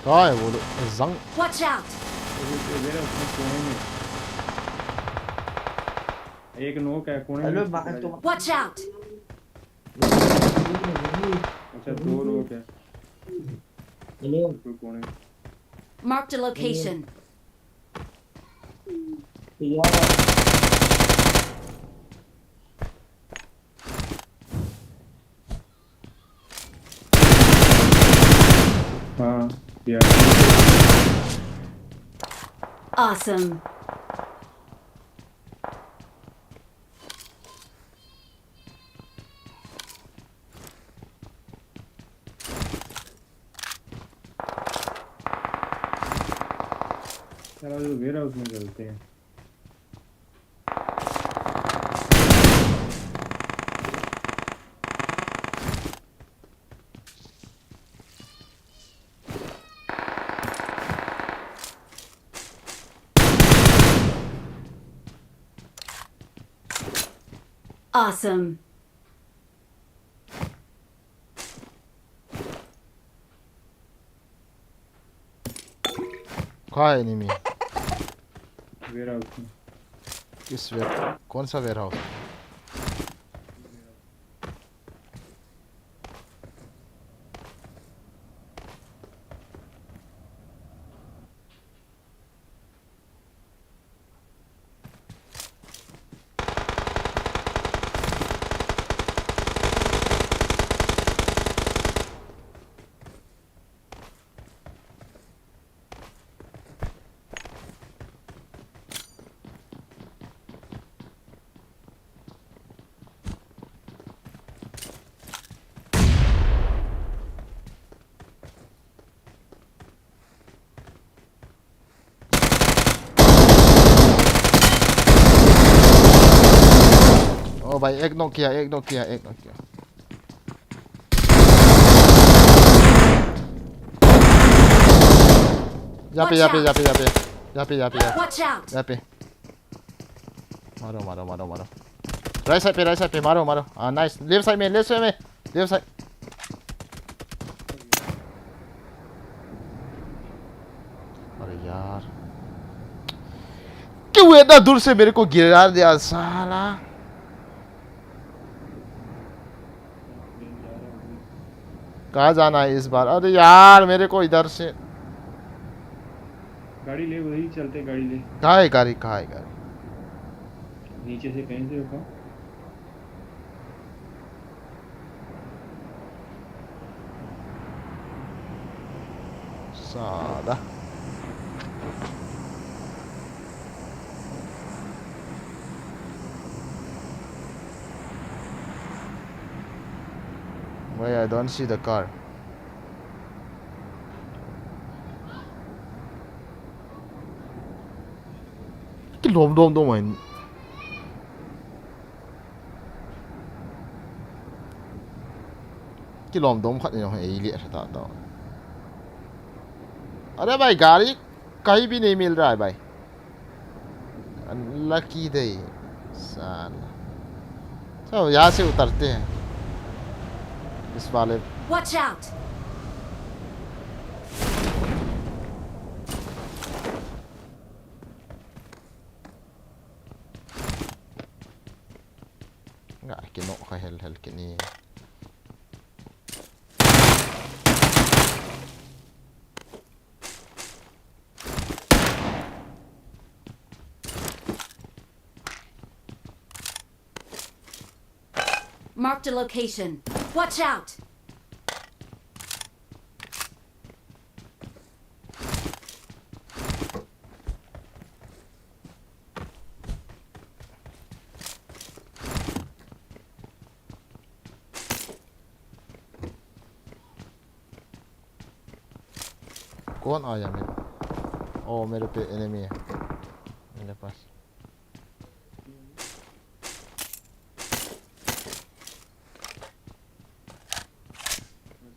कहाँ है वो जंग? Watch out! मेरा उसमें कोने में एक नोक है कोने में Watch out! अच्छा दो लोग है कोई कोने में Marked a location. हाँ या Awesome. चलो जो वेयर हाउस में चलते हैं Awesome. कहाँ है एनिमी? वेयर हाउस में किस वेयर? कौन सा वेयर हाउस? ओ भाई एक नॉक किया यहाँ Watch out! मारो राइट साइड पे मारो हाँ नाइस लेफ्ट साइड में अरे यार क्यों इतना दूर से मेरे को गिरा दिया साला कहाँ जाना है इस बार अरे यार मेरे को इधर से गाड़ी ले वही चलते गाड़ी ले कहाँ है गाड़ी नीचे से कहीं से रुका साला Why I don't see the car? Cái lồm đôm đâu mày? Cái lồm đôm phát này है लिए था तो अरे भाई गाड़ी कहीं भी नहीं मिल रहा है भाई अनलकी दे साला चलो यहाँ से उतरते हैं इस वाले Watch out! Nggak, kinok ka hel kini. Marked a location. Watch out! कौन आया मेरे? ओ मेरे पे एनिमी है मेरे पास.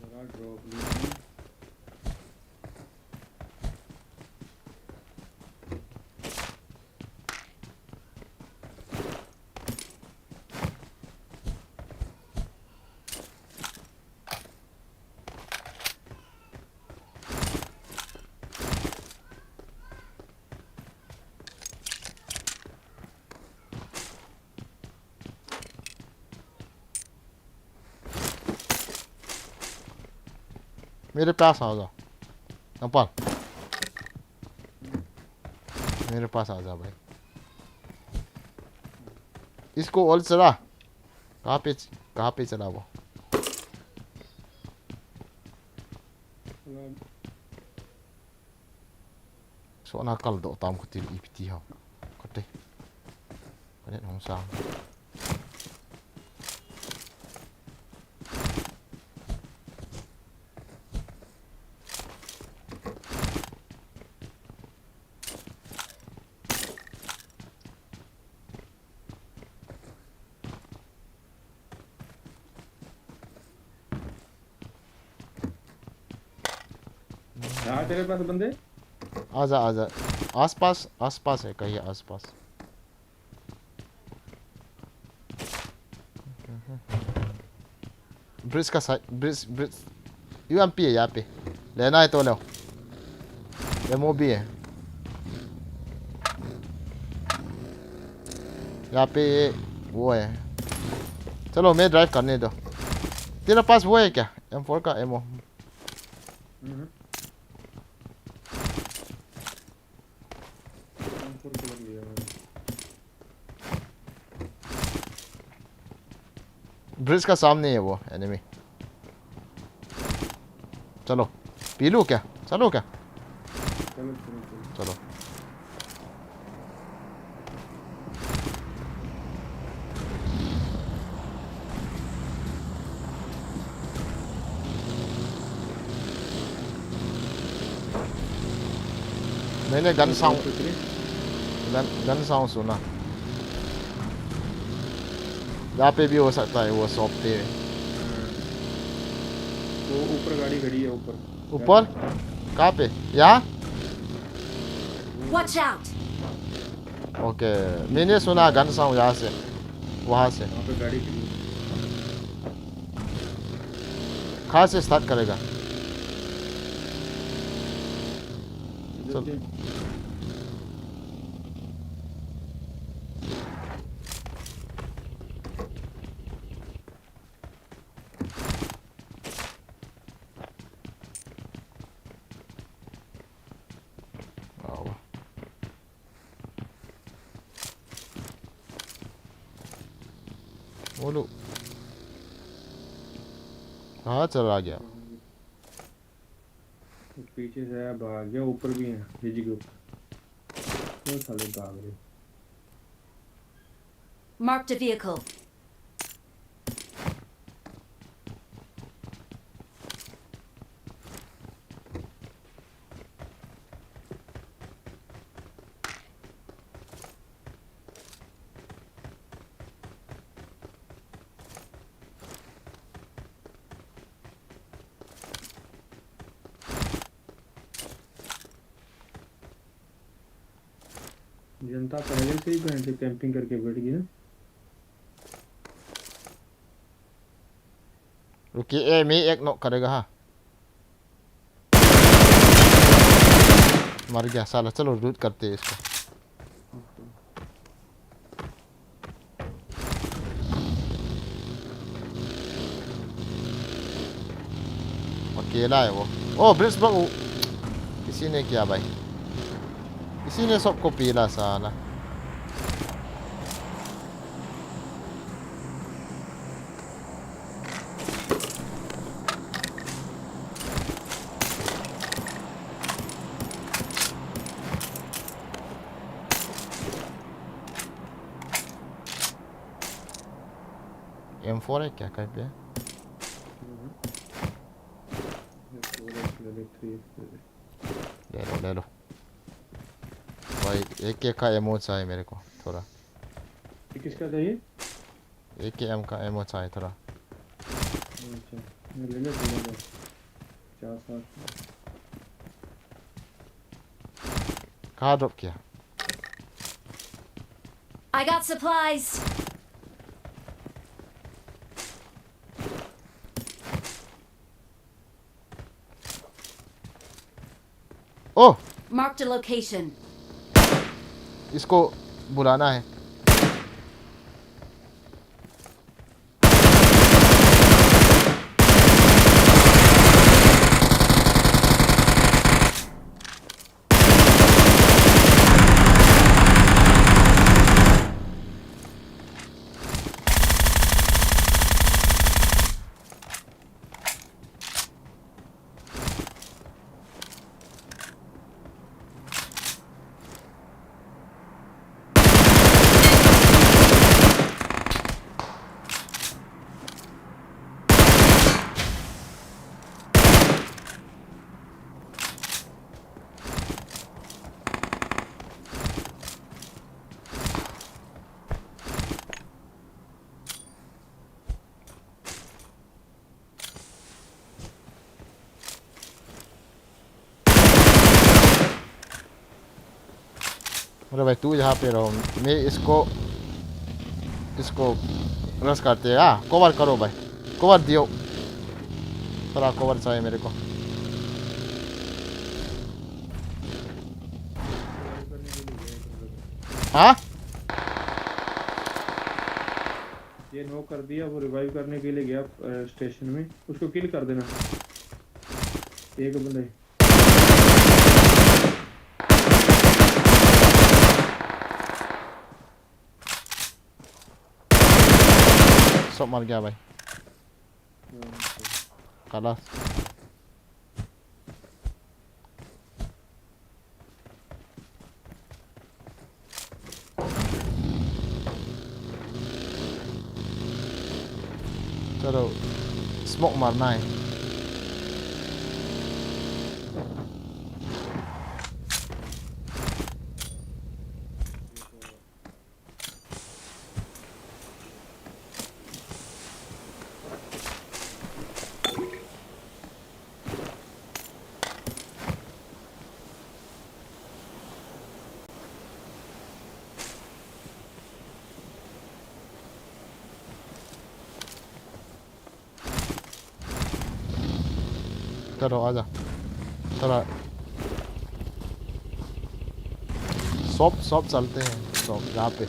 जरा ड्रॉप लीजिए. मेरे पास आ जा. अपाल मेरे पास आ जा भाई. इसको ऑल चला. कहाँ पे चला वो? So nakal do tam ko til ipti ha. Kote. Kanya nong sang. कहाँ तेरे पास बंदे? आजा आजा. आसपास है कहीं आसपास. ब्रिज का साइड ब्रिज यूएमपी है यहाँ पे. लेना है तो लो. एमओ भी है यहाँ पे. ये वो है. चलो मैं ड्राइव करने दो. तेरे पास वो है क्या M4 का एमओ? ब्रिज का सामने है वो एनिमी. चलो पी लूँ क्या? चलो क्या? चलो मैंने गन साउंड सुना. यहाँ पे भी हो सकता है वो शॉप पे. वो ऊपर गाड़ी खड़ी है ऊपर. ऊपर कहाँ पे? यहाँ. Watch out! ओके मैंने सुना गन साउंड यहाँ से वहाँ से. वहाँ पे गाड़ी खड़ी है. कहाँ से स्टार्ट करेगा? चल. बोलो कहाँ चला गया? पीछे से आया भाग गया. ऊपर भी है हिजी के ऊपर. क्यों साले भाग रहे? Marked a vehicle. जनता पहले से ही बहन से कैंपिंग करके बैठ गई है. रुकिए मैं एक नॉक करेगा. हाँ मर गया साला. चलो लूट करते हैं इसको. अकेला है वो. ओ ब्रिज ब्लॉक किसी ने किया भाई. किसी ने सबको पीला साला. M4 है क्या कहीं पे? ले लो भाई, एक के का एमो चाहिए मेरे को थोड़ा। ये किसका चाहिए? एक के एम का एमो चाहिए थोड़ा। अच्छा मैं ले लेता हूँ 4-7। कहाँ ड्रॉप किया? I got supplies. Oh, Marked a location. इसको बुलाना है। अरे भाई तू यहाँ पे रहो, मैं इसको रस करते हैं। कवर करो भाई, कवर दियो, थोड़ा कवर चाहिए मेरे को। हाँ ये नो कर दिया, वो रिवाइव करने के लिए गया स्टेशन में, उसको किल कर देना। एक बंदे सब मर गया भाई, खलास। चलो स्मोक मारना है। चलो आजा, थोड़ा शॉप चलते हैं, शॉप यहाँ पे।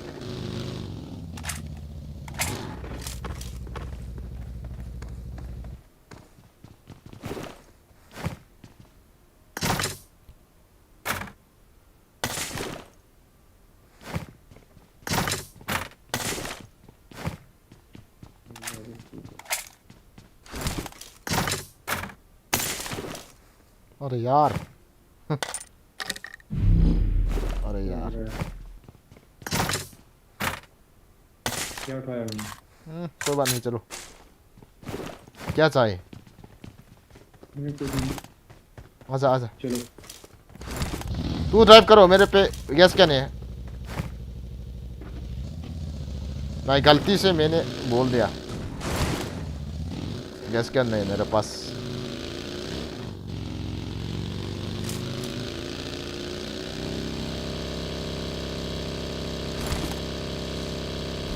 अरे यार अरे यार क्या उठाया मैंने? कोई बात नहीं, चलो क्या चाहिए? मैंने कुछ नहीं। आजा आजा, चलो तू ड्राइव करो, मेरे पे गैस क्या नहीं है भाई, गलती से मैंने बोल दिया। गैस क्या नहीं मेरे पास।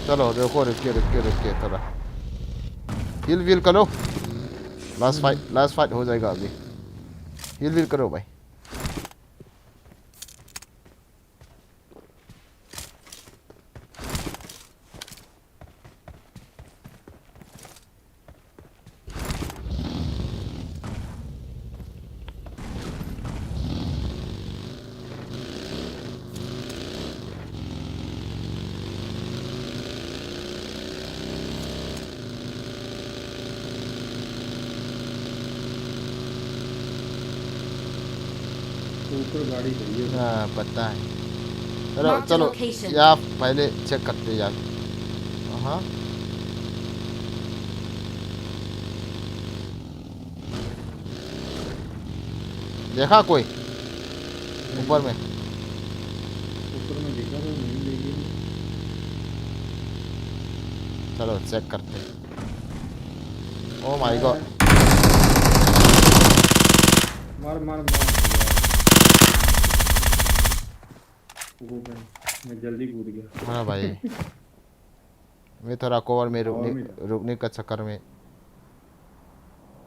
चलो देखो, रुकिए थोड़ा हिल विल करो। लास्ट फाइट हो जाएगा अभी, हिल विल करो भाई। ऊपर गाड़ी खड़ी है। हाँ पता है। चलो Mark the चलो location. यार पहले चेक करते यार। हाँ देखा कोई ऊपर में? ऊपर में देखा तो नहीं देखी। चलो चेक करते हैं। ओ माय गॉड, मार मार मार। वो मैं जल्दी कूद गया। हाँ भाई मैं थोड़ा कवर में हवा में था। रुकने का चक्कर में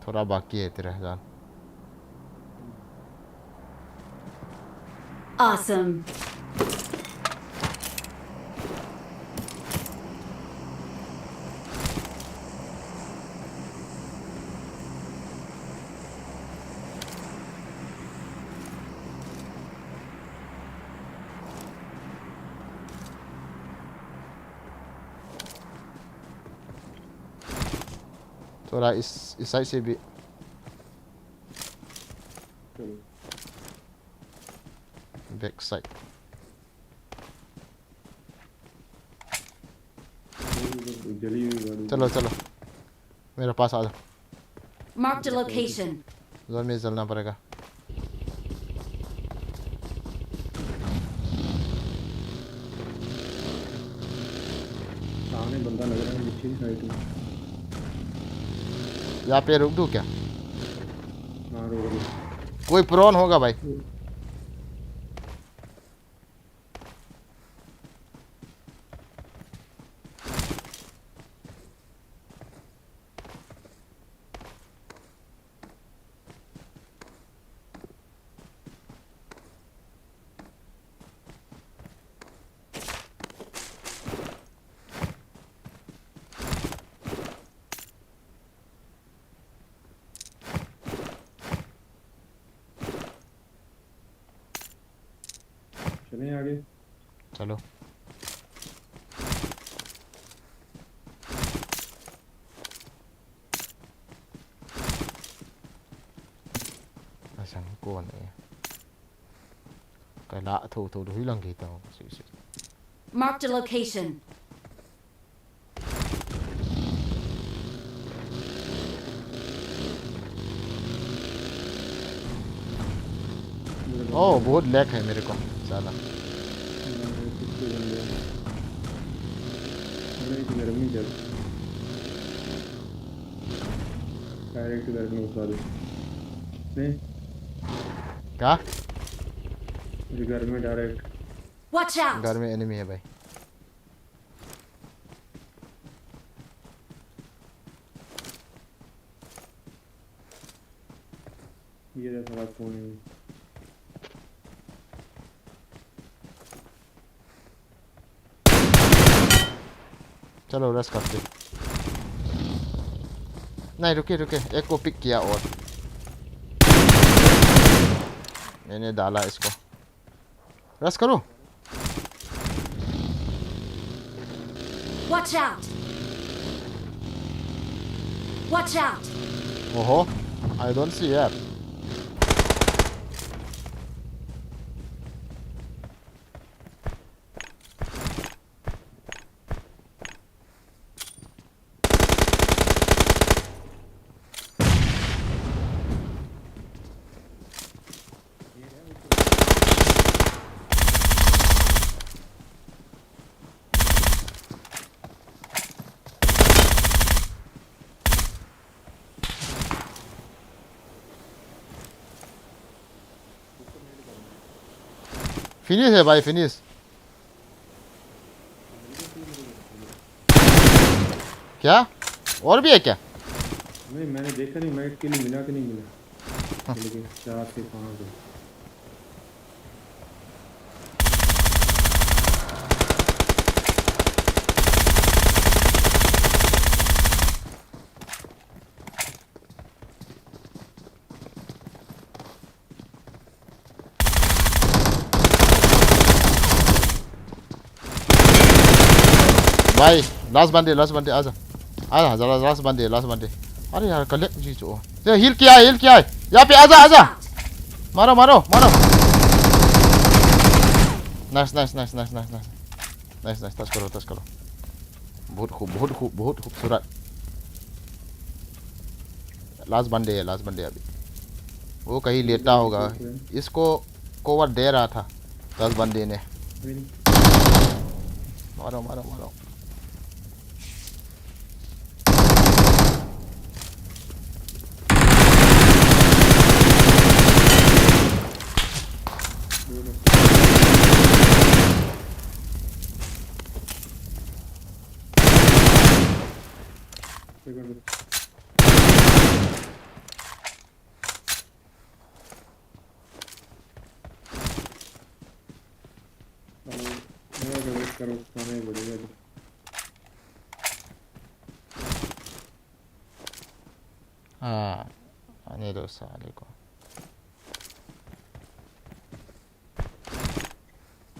थोड़ा बाकी है तेरा जान। Awesome. थोड़ा इस साइड से भी। चलो बैक साइड। जली हुई गाड़ी। चलो चलो मेरे पास आ जाओ। Marked a location. जोन में चलना पड़ेगा। सामने बंदा लग रहा है नीचे की साइड में। यहाँ पे रुक दूँ क्या? हाँ रोक दो। कोई प्रोन होगा भाई। चलें आगे। चलो asang ko ano eh. Kaya to lang kita ko. Marked a location. Oh बहुत लैग है मेरे को ज़्यादा। गर्मी जल डायरेक्ट गर्मी उतार दे। नहीं क्या? घर में डायरेक्ट। Watch out. घर में एनिमी है भाई। ये रहा सारा फोन है। चलो रस करते। नहीं रुके रुके, एक को पिक किया और मैंने डाला इसको। रस करो। Watch out. Watch out. ओहो आई डोंट सी यार। फिनिश है भाई फिनिश। क्या और भी है क्या? नहीं मैंने देखा नहीं मैच के लिए मिला कि नहीं मिला। लेकिन 4 से 5 है। भाई लास्ट बंदे आजा आजा जरा लास्ट बंदे। अरे यार कल जी जो हील किया है यहाँ पे आजा आजा। मारो मारो मारो। नाइस टच करो। बहुत खूबसूरत। लास्ट बंदे अभी। वो कहीं लेटा होगा, इसको कवर दे रहा था 10 बंदे ने। मारो मारो मारो। करो खाने बढ़ेगा। हाँ आने दो साले को।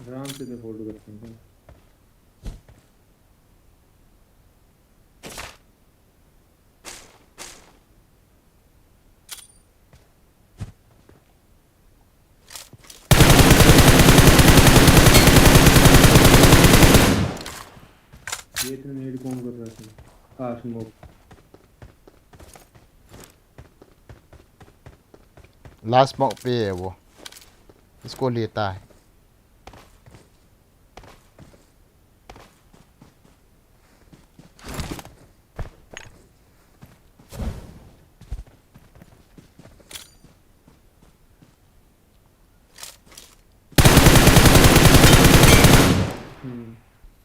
आराम से तो होल्ड करते हैं। ये इतने नीड कौन कर रहा था? स्मोक लास्ट स्मोक पे है वो, इसको लेता है।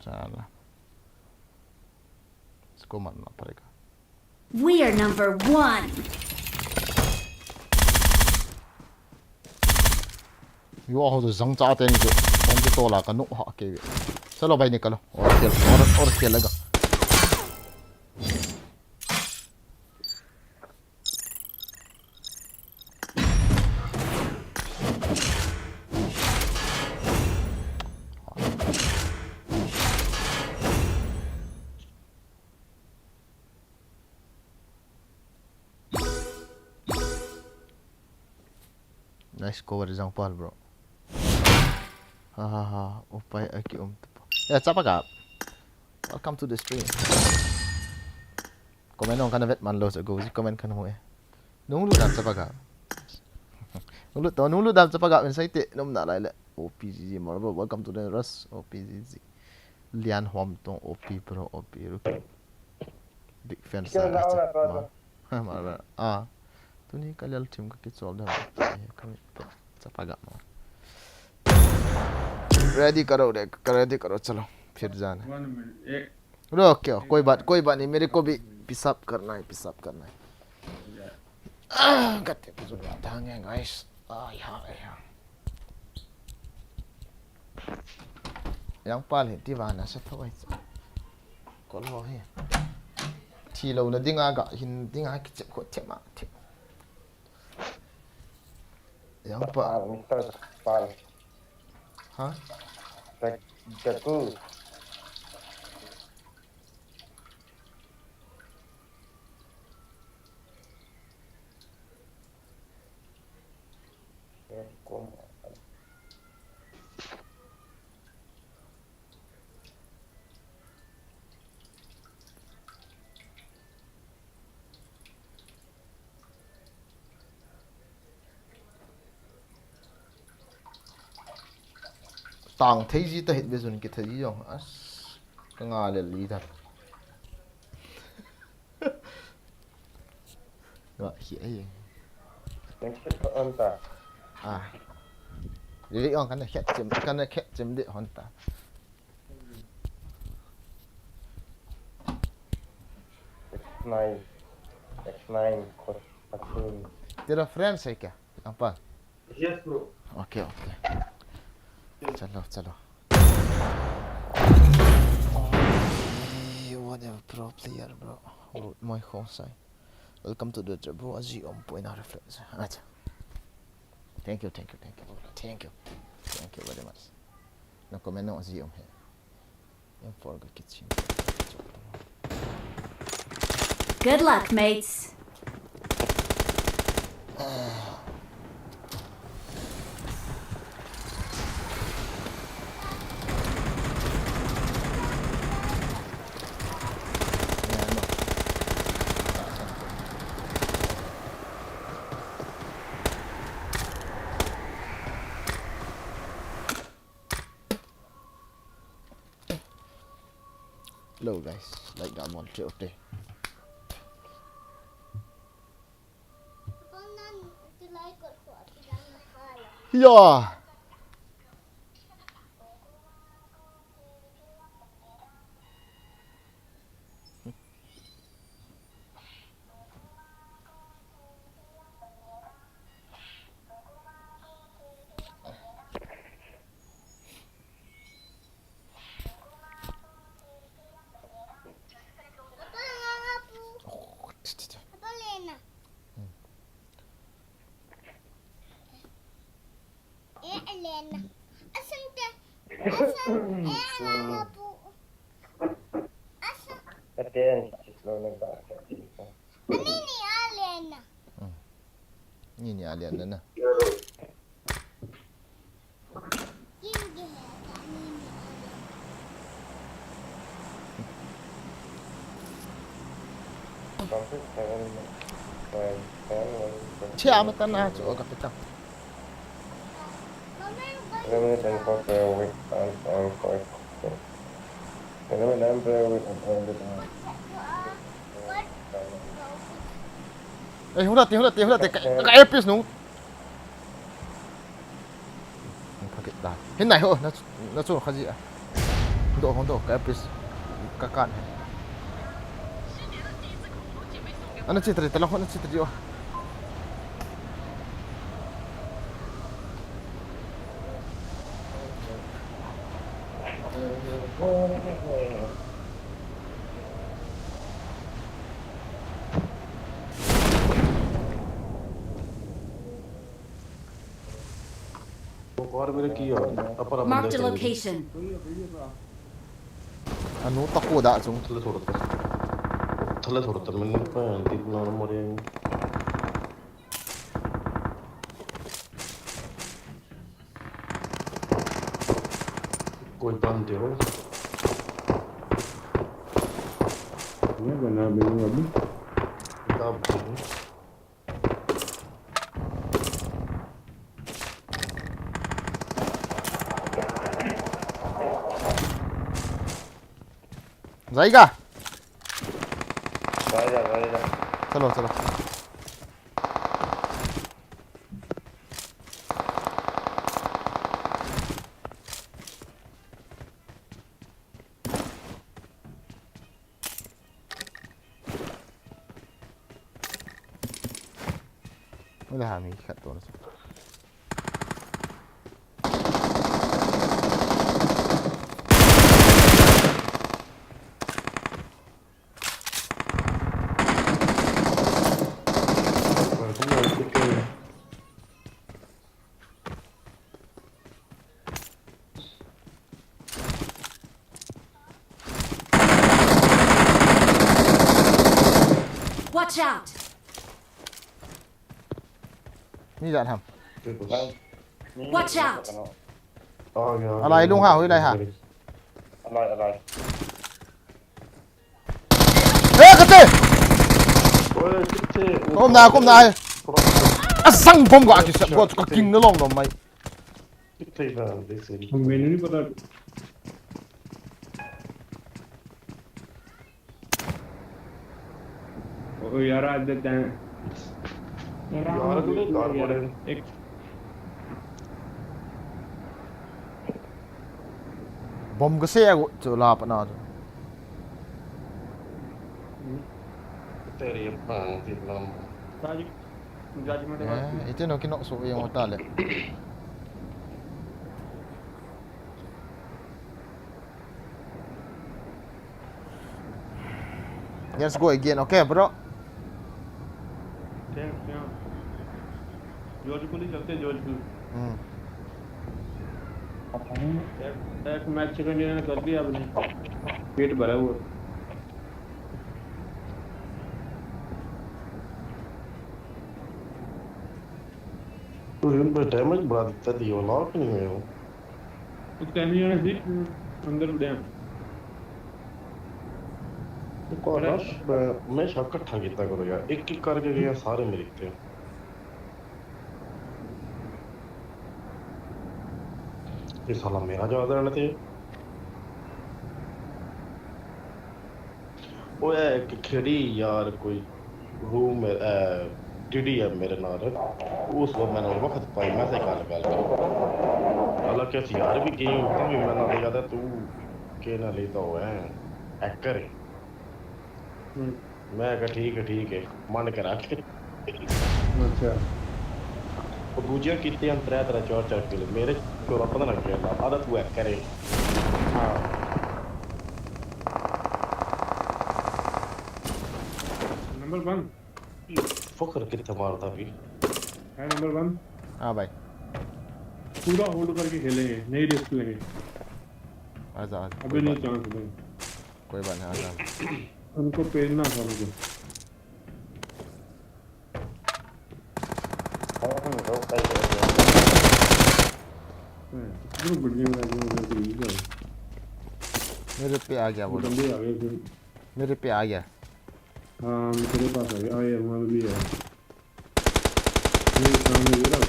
चला इसको मारना पड़ेगा। We are number 1. यो हो तो जंग चाहते हैं जो कौन से तोला का नुक हाके। चलो भाई निकलो और खेलेगा। Nice cover example bro. Hahaha, upay aki tupo. Yeah, Sapagap. Welcome to the stream. Comment nong kana vet man lo sa go. Comment kana mo eh. Nung lu dam Sapagap. Nung lu dam Sapagap men sai te nom na lai le. OPGG marbo. Welcome to the Russ OPGG. Lian Hom tong OP bro OP rookie. Big fan sa. Marbo. Ah. Tu ni kalial team ka kit solve da. Kami Sapagap mo. Ready करो चलो फिर जाना। 1 minute रुक क्या, कोई बात नहीं, मेरे को भी पिसाब करना है। गत्ते पे जो धांगे गाइस। यहाँ yang paling di mana satu aja kalau he tilo na dinga ga hin dinga kicip ko tema yang pa hah Jaku. tang thấy gì ta hết bây giờ cái thấy gì không cái ngà liền lý thật rồi hiểu gì Yang kita onta. lý ông cái này khét chém để hòn ta X9 Kotakun. तेरा friends है क्या apa Yes bro. Okay चलो whatever pro player bro my whole side welcome to the bro aji on point out reference acha thank you very much no comment no aji on here you forgot kitchen Good luck, mates. Hello guys, like that one today. Yeah. Ini alien na. Siya mata na so kapitan. Hulat ka earpiece nung. Pakit dah. Hin nai ho na so khaji a. Hondo ka earpiece ka kan. Ana citra telah ana citra jo. Marked a location. Anu takku da chung. ਥੱਲੇ ਥੋੜਾ ਮੈਨੂੰ ਭੈਣ ਦੀ ਬਣਾਉਣ ਮਰੇ ਕੋਈ ਬੰਦੇ ਹੋ मैं बना मिलूंगा अभी ਕਿਤਾਬ जाएगा जाएगा चलो चलो udah kami kat tu Watch out! ni jangan ham Watch out! ਆ ਗਿਆ alai lung ha hui lai ha alai kete ਓਏ ਕਿੱਥੇ kom na asang bom gua ki sab gua ka king na long dom mai ਕਿੱਥੇ ਭੈਣ ਦੀ ਸੀ मैंने नहीं पता ओ यार आज देते हैं ਯਾਰ ਤੂੰ ਕਾਰ ਮੋੜੇ एक bom ga se go chu la pa na ਤੇਰੀ ਭੈਣ ਦੀ ਲੰਮ judgement itu no kinok so yang hotel le let's go again okay bro Jodhpur ही चलते जोधपुर hmm एक मैच चिकन डिनर कर दिया आपने पेट भरा हुआ ਤੂੰ ਇਹਨੂੰ ਡੈਮੇਜ ਬੜਾ ਦਿੱਤਾ ਦੀ ਉਹ ਲਾਕ ਨਹੀਂ ਹੋਇਆ ਉਹ कुछ कहने जाने सी अंदर उड़े ਕੋਰਸ ਮੈਂ ਸ਼ੱਕ ਇਕੱਠਾ ਕੀਤਾ ਕਰੋ ਯਾਰ ਇੱਕ ਇੱਕ ਕਰਕੇ ਗਿਆ ਸਾਰੇ ਮੇਰੇ ਤੇ ਇਹ ਸਾਲਾ ਮੇਰਾ ਜਵਾਬ ਦੇਣ ਤੇ ओए एक खड़ी यार कोई रूम में टीडी है मेरे नाल उस वो मैंने वक्त पाई मैं से गल गल हालांकि अस यार भी गेम तो भी मैं नाल याद है तू के ना लेता हुआ है हैकर है मैं कहा ठीक है मन के रख अच्छा ਉਹ ਦੂਜੀਆਂ ਕੀਤੀਆਂ ਤਰੇ ਤਰੇ ਚਾਰ ਚਾਰ ਕਿਲੇ ਮੇਰੇ ਕੋਲ ਪਤਾ ਨਾ ਕਿਹਾ ਆਦਾ ਤੂੰ हैकर है हाँ नंबर 1 फखर कितने मारता भी है नंबर 1 हाँ भाई पूरा होल्ड करके खेलेंगे नहीं रिस्क लेंगे आजा अभी नहीं चांस देंगे कोई बात नहीं आजा उनको पेलना था मुझे जो बढ़िया लगा मेरे पे आ गया वो बोलो बंदे आ गए फिर मेरे पे आ गया हाँ तेरे पास आ गया आए हमारे भी है ये सामने ये रहा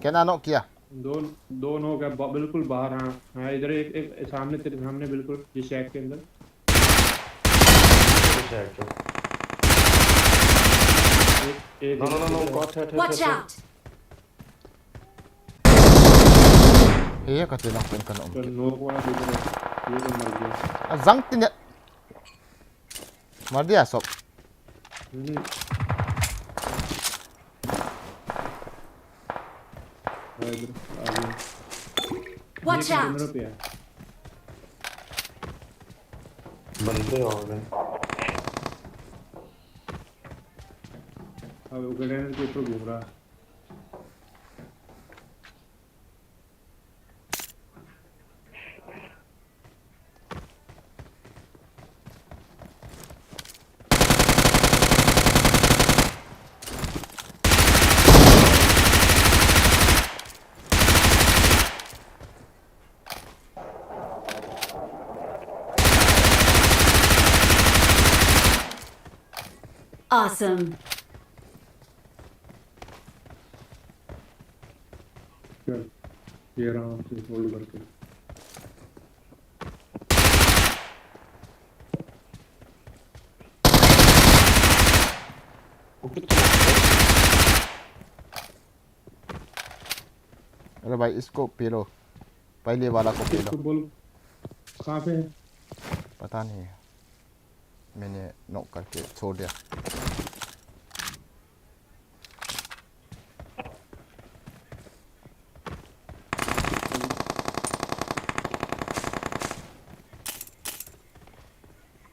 क्या ना नॉक किया दो दो नो का बिल्कुल बाहर हाँ हाँ इधर एक एक सामने तेरे सामने बिल्कुल ये शैक के अंदर एक no got it Watch out! iya ka tilang pen kan om चल नो वाला इधर है ये तो मर गया zang tin ya mar dia sok नहीं हाँ, इधर आ गया Watch ये out! कैमरे पे है बंदे आ गए अब वो ग्रेनेड के ऊपर घूम रहा है Awesome. चल ये आराम से होल्ड करके अरे भाई इसको पेलो पहले वाला को पेलो इसको बोल कहाँ पे है पता नहीं मैंने नॉक करके छोड़ दिया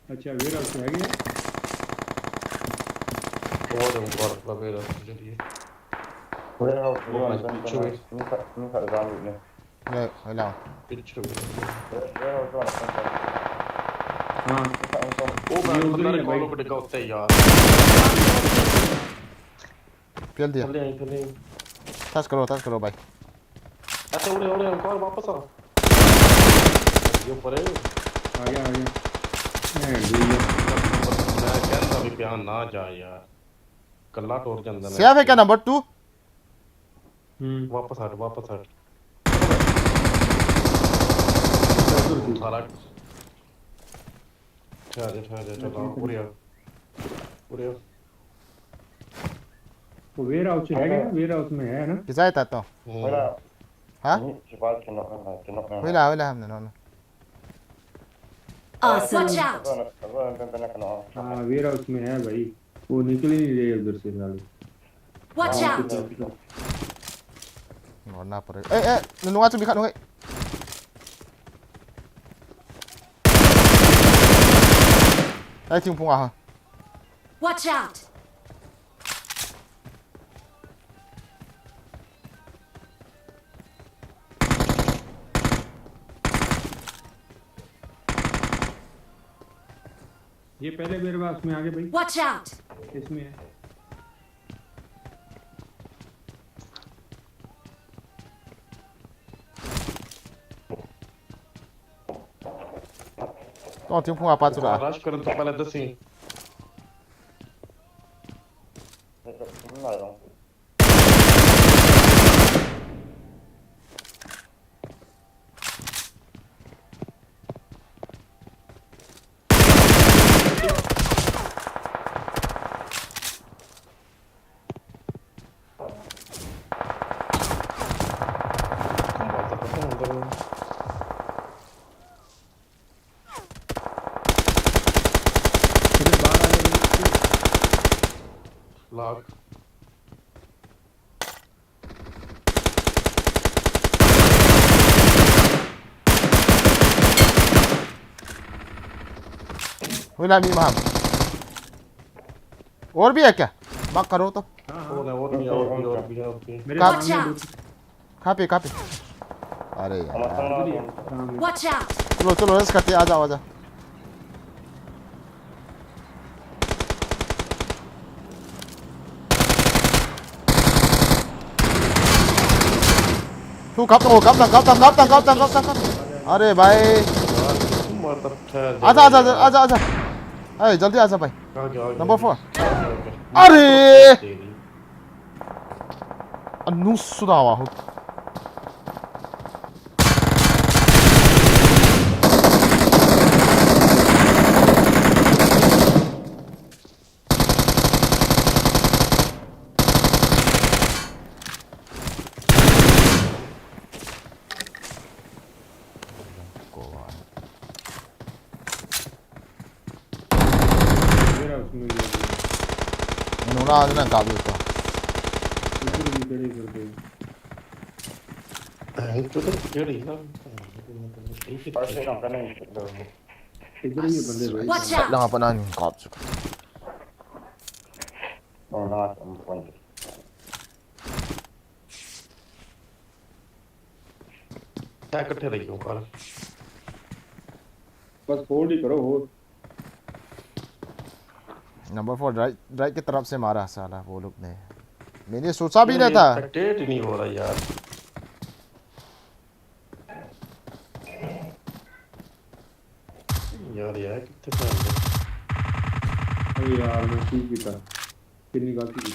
अच्छा वेयर हाउस है गया और हम कर लगे चलिए ले हेलो पीछे हाँ ओ मैं बंदा ने कॉल पे टिका होता है यार पेल दिया चले टच करो भाई अच्छा उड़े हम कॉल वापस आ ये परे आ गया भैया मैं कहता भी प्यार ना जा यार कल्ला टोर ਜਾਂਦਾ सेव है क्या नंबर 2 वापस हट सारा ठहर चलो पूरे वो वेयर हाउस है क्या वेयर हाउस में है ना किसा था तो हाँ होइला हमने नो Awesome. Watch out! हाँ वेयर हाउस में है भाई वो निकल ही नहीं रहे उधर से साले Watch out! ngona pare nunga tu bikat nunga ting pung ah Watch out! ये पहले वेयर हाउस में आगे भाई Watch out! इसमें है तो तुम को apa चुरा रश करन तो पहले दसी फिर बाहर आ जाएगी। लॉक हुई मी महाम और भी है क्या मार करो तो और भी और भी मेरे Watch सामने out! कहाँ पे अरे यार सामने Watch out! चलो चलो रेस करते हैं, आ जाओ आ जाओ तू कब अरे भाई आजा आजा आजा आजा आजा अरे जल्दी आजा भाई नंबर 4 अरे अनुसुदा वाह मेरा उसमें गया इन्होंने आज ना काबू था इधर भी खड़े कर दे तो केड़ी ना इधर भी बंदे भाई Watch out! लगा पना नहीं काबू क्या इकट्ठे रही हो कल बस होल्ड ही करो होल्ड नंबर 4 राइट की तरफ से मारा साला वो लोग ने मैंने सोचा भी नहीं था एक्टिवेट ही नहीं हो रहा यार यार कितने अरे यार मैं ठीक ही था कितनी गलती की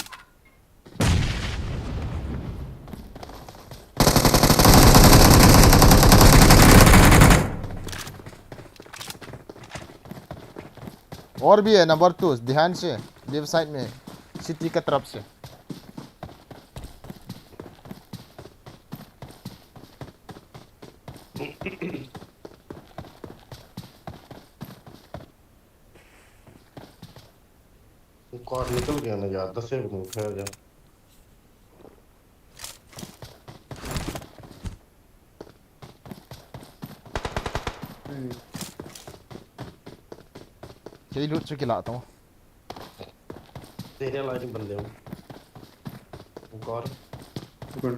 और भी है नंबर 2 ध्यान से लेफ्ट साइड में सिटी की तरफ से कार निकल गया ना यार 10 मिनट ठहर जा यही लूट से खिलाता हूँ तेरे लाइन बंदे हो कार पकड़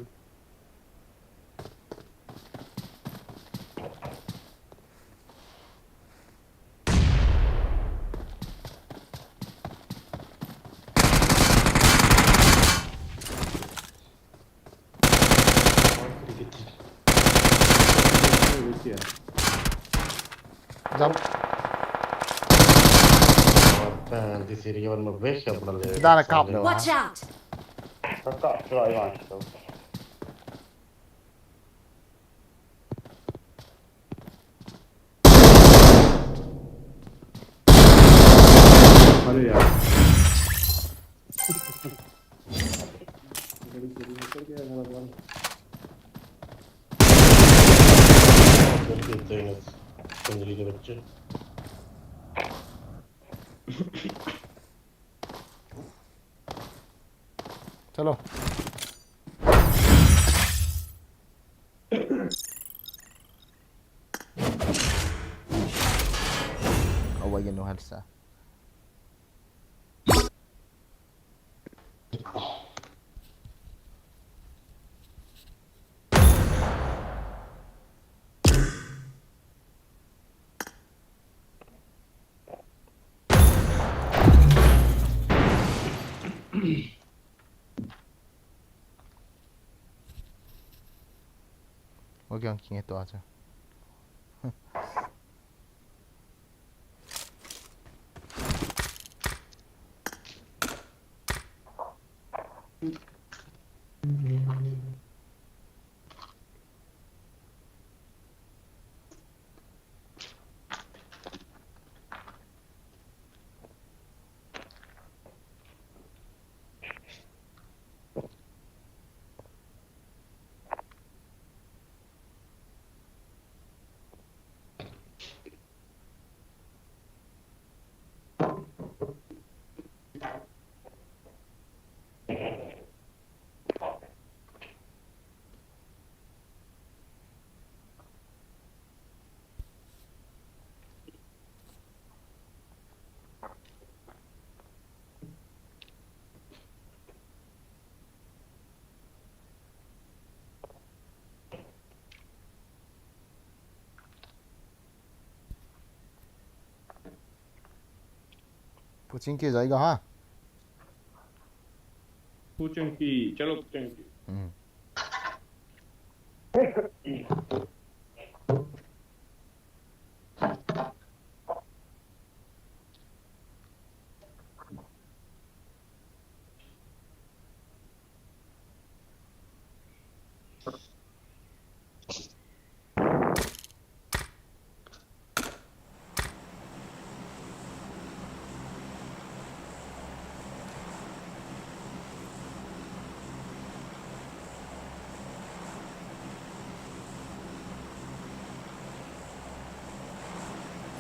जब di Sirion ma vecchia per le Dare capo. Watch out! अरे यार कंजली के बच्चे चलो oh wait no headset Huwag yung king ito ata. पुचिंग के जाएगा हाँ पुचंकी चलो पुचंकी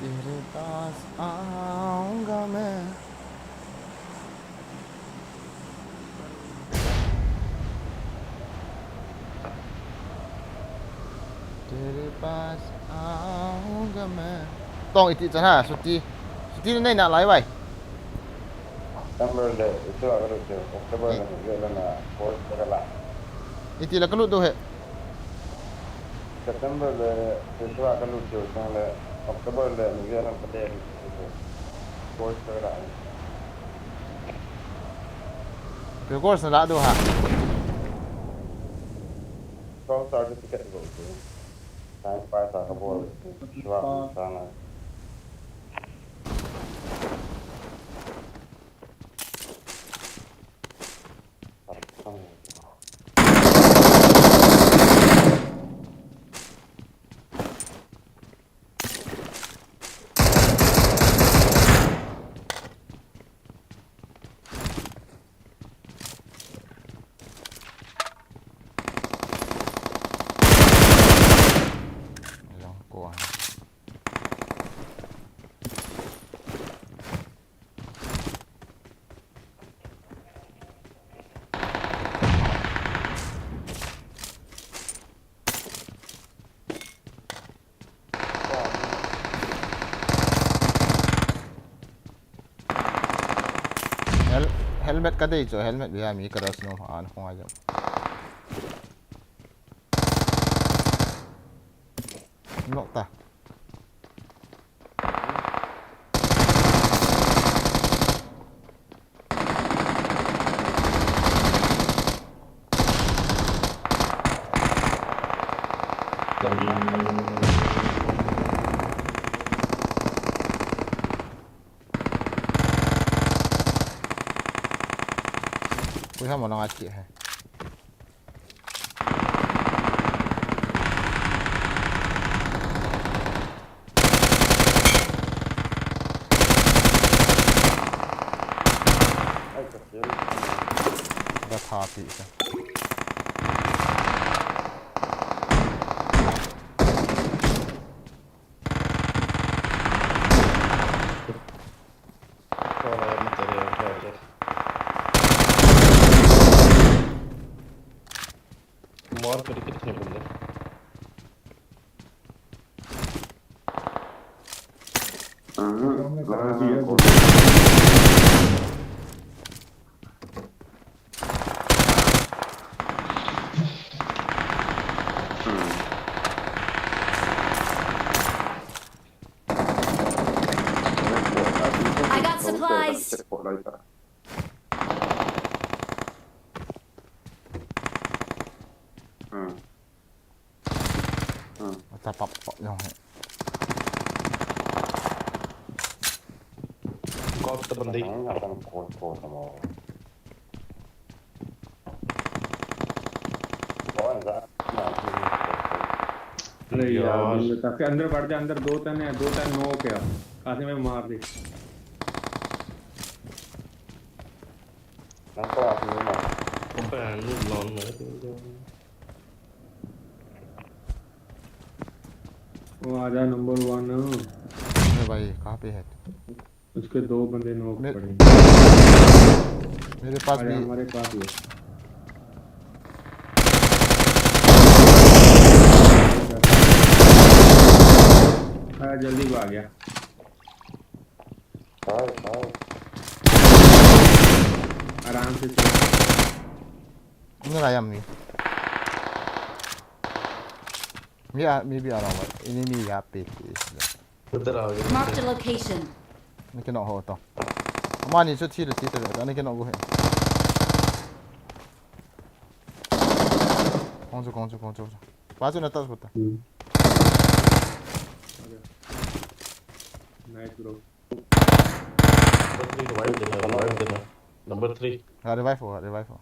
तेरे पास आऊंगा मैं तेरे पास आऊंगा मैंต้องอีกทีจะหาสุดที่นั่นน่ะไรไว้ September le itu agak lucu. October le juga na course segala. อีกทีแล้วก็รู้ตัวเหตุ September le itu agak lucu. Yang le October le juga na pada itu course segala. เดี๋ยวก็สละดูฮะ Kau certificate go tu. Time pass agak boleh. Dua sana. helmet ka dito helmet biya mi karas no ano ko ngayon nokta Kuya mo nang achi hai da tha pi ka मार कर कितने बंदे I got supplies. ta pop no कौन सा बंदे अरे यार काफी अंदर बढ़ जा अंदर दो तन नो क्या काफी में मार दी भैन नूं लाना वो आजा नंबर 1 अरे भाई कहाँ पे है उसके दो बंदे नोक पड़े मेरे पास भी हमारे पास ही है जल्दी भाग गया आराम से चल ini ayam nih maybe around what ini mi ya pe उधर आ गए Marked a location. ini kena ho to Mani cho thi the ani can go ahead. Konjo. Bazu na tas bota. Nice bro. Revive देना number 3 Revive हो.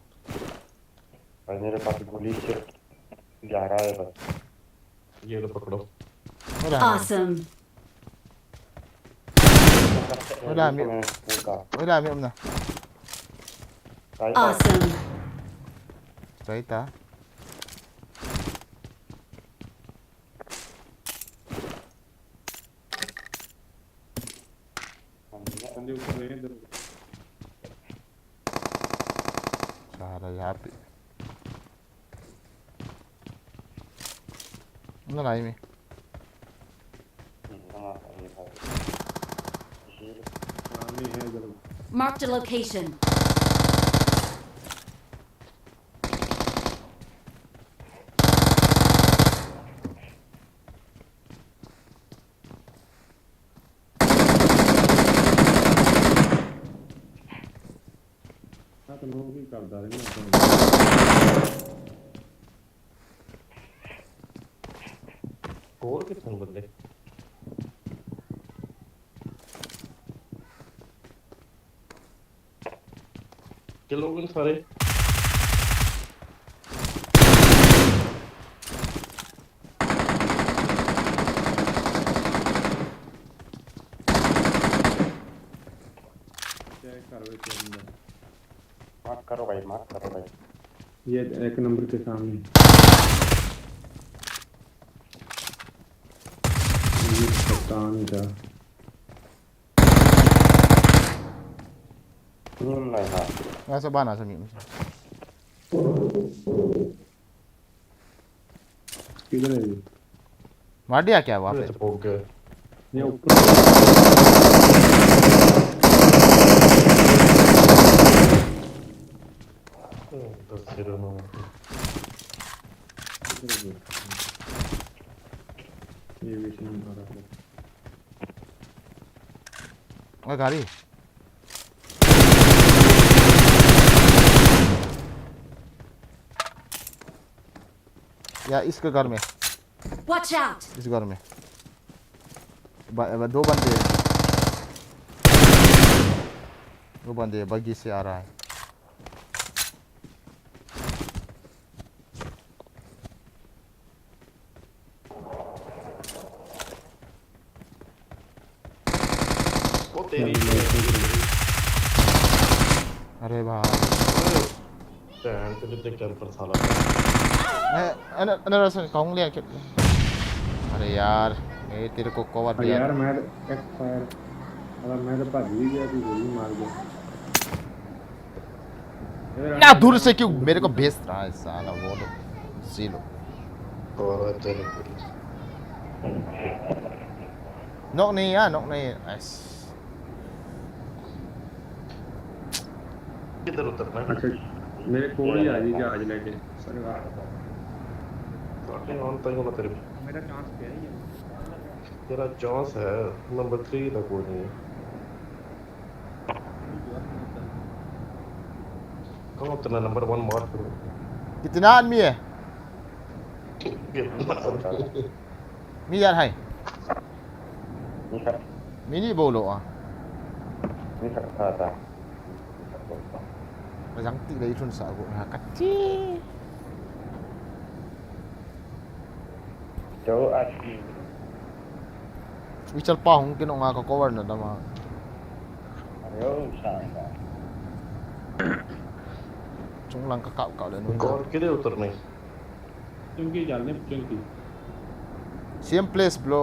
भाई मेरे पास गोली सिर्फ 11 है बस। ये लो पकड़ो Awesome. Wala mi amna. Awesome. Right ta. बंदे ऊपर रहे हैं इधर। Sara yapi. Ano na imi? सामने है इधर। Marked a location. हाँ तो लोग भी कर डाले ना। और कितने बंदे किल हो गए सारे चेक करो इसके अंदर। मार्क करो भाई। ये 1 नंबर के सामने। ये पता नहीं था। नहीं हाँ Nasa ba nasa mi? किधर है ये? मार दिया क्या वहाँ पे? हो गए ये ऊपर। दस जीरो नौ ये भी सीन आ रहा है। ओए गाड़ी. या इसके घर में. Watch out. इस घर में. दो बंदे बग्गी से आ रहा है. वो तेरी अरे भाई. बहन तेरे देख कैंपर साला अरे रसन कहूँ लिया क्या? अरे यार मैं तेरे को कवर दिया. यार मैं एक्सपायर। अगर मैं तो भाग भी गया तो गोली मार गया। ना दूर से क्यों मेरे को भेज रहा है साला वो लोग. जीरो. और तेरे नॉक नहीं है. नाइस. किधर उतरना है अच्छा मेरे कोल ही आ जी जहाज लेके सरकार। ताकि ऑन तक होना तेरे मेरा चांस क्या है ये? तेरा चांस है नंबर 3 तक कोई नहीं कहाँ उतरना नंबर 1 मार करो कितना आदमी है? मी यार है. मिनी बोलो आ. नहीं सकता था। Răng tí đấy chun sa go ha kacci. जो अच्छी Wichal pa hong kinong nga ka cover na dama. अरे ओ शानदार। Chung lang ka ka le nu. और किधर उतरना है क्योंकि जाने क्योंकि Same place bro.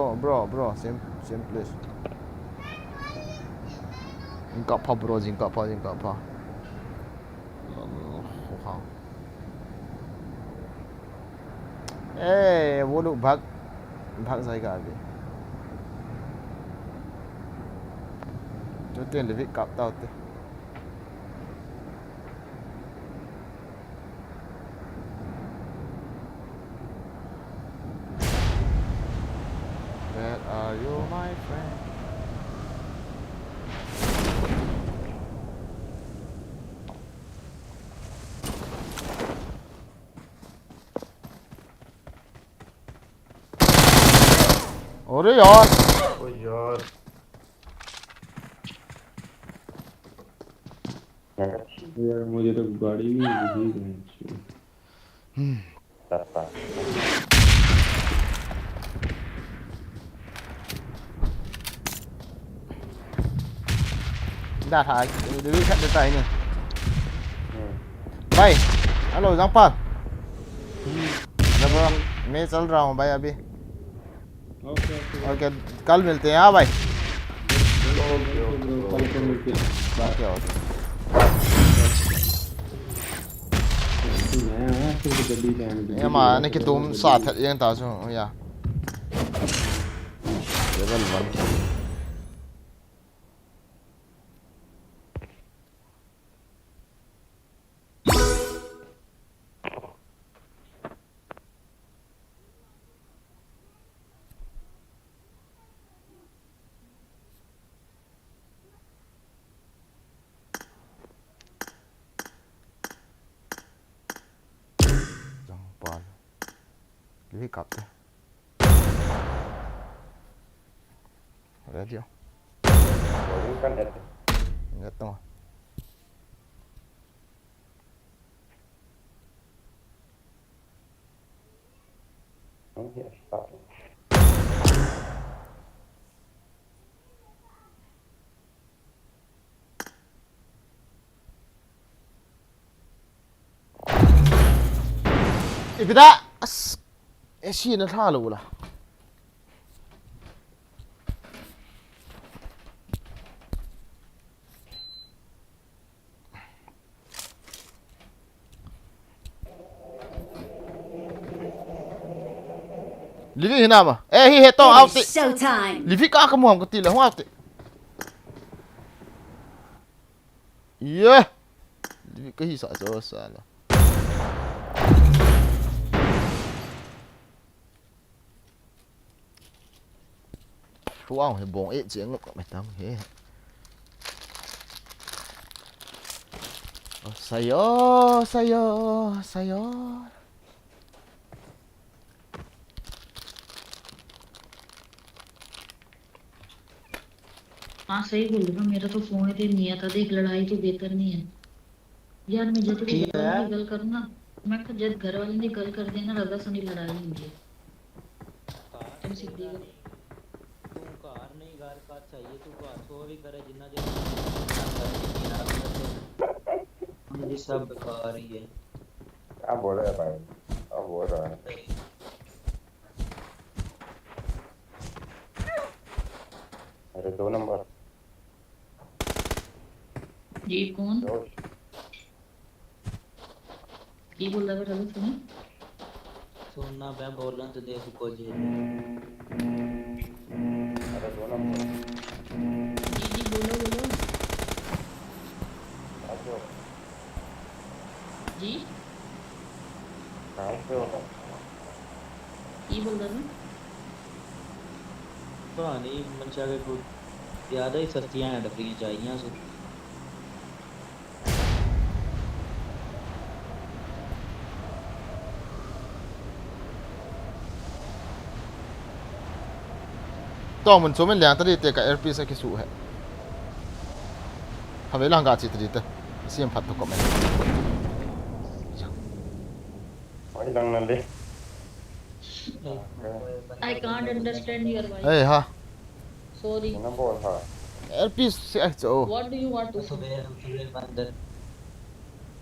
Same place. Jingka pa bro, jingka pa. हाँ. वो लोग भाग जाएगा आगे. जो तेल भी काटता होते. Where are you, my friend? अरे यार ओ यार यार मुझे तो गाड़ी भी नहीं दिखी कहीं। Tata. đã thả đứa khách đến tay nè Hmm. भाई हेलो जंगपाल जब मैं चल रहा हूँ भाई अभी ओके ओके ओके कल मिलते हैं हाँ भाई कल को मिलते हैं। ओके ओके मैं आया फिर गड्डी से आने ये माने कि तुम साथ है ये ताज़ हो या लेवल 1 जंगपाल ये कब है radio Bowling kan ada. nggak tahu Ya, start. ibida as shi na thala wala livi hina ma hi heto out It's showtime. livi ka ka muam ka ti la out ye livi ka hi sa so sa la wow he bong e cheng ngok mai tam he sayo sayo sayo हाँ सही बोल रहा मेरा तो phone ही नहीं आता देख लड़ाई तो बेहतर नहीं है यार मैं जब घर वाले की गल करूँ ना मैं जब घर वाले ने गल कर देना रगा सनी लड़ाई होंगी तुम सीधी गल तू घर नहीं घर का चाहिए तू घर सो भी करे जिन्ना जे मुझे सब बेकार ही है क्या बोल रहा है भाई? क्या बोल रहा है? अरे 2 नंबर जी कौन जोश। की बोल रहा है रगा सुनी सुनना मैं बोलना तो देख कुछ अरे 2 नंबर जी बोलो बोलो कहाँ से हो? जी कहाँ से हो? की बोल रहा है तो नहीं मंशा के कुछ ज्यादा ही सस्तियां हैं डबरियां चाहिए सो तो mình số mình liang tadi te ka earpiece ki su hai hame lang ga chi tadi te sim phat to comment वही lung नल्ले I can't understand your voice hey ha sorry ना बोल हाँ earpiece se ai cho what do you want to तो say वे बंदर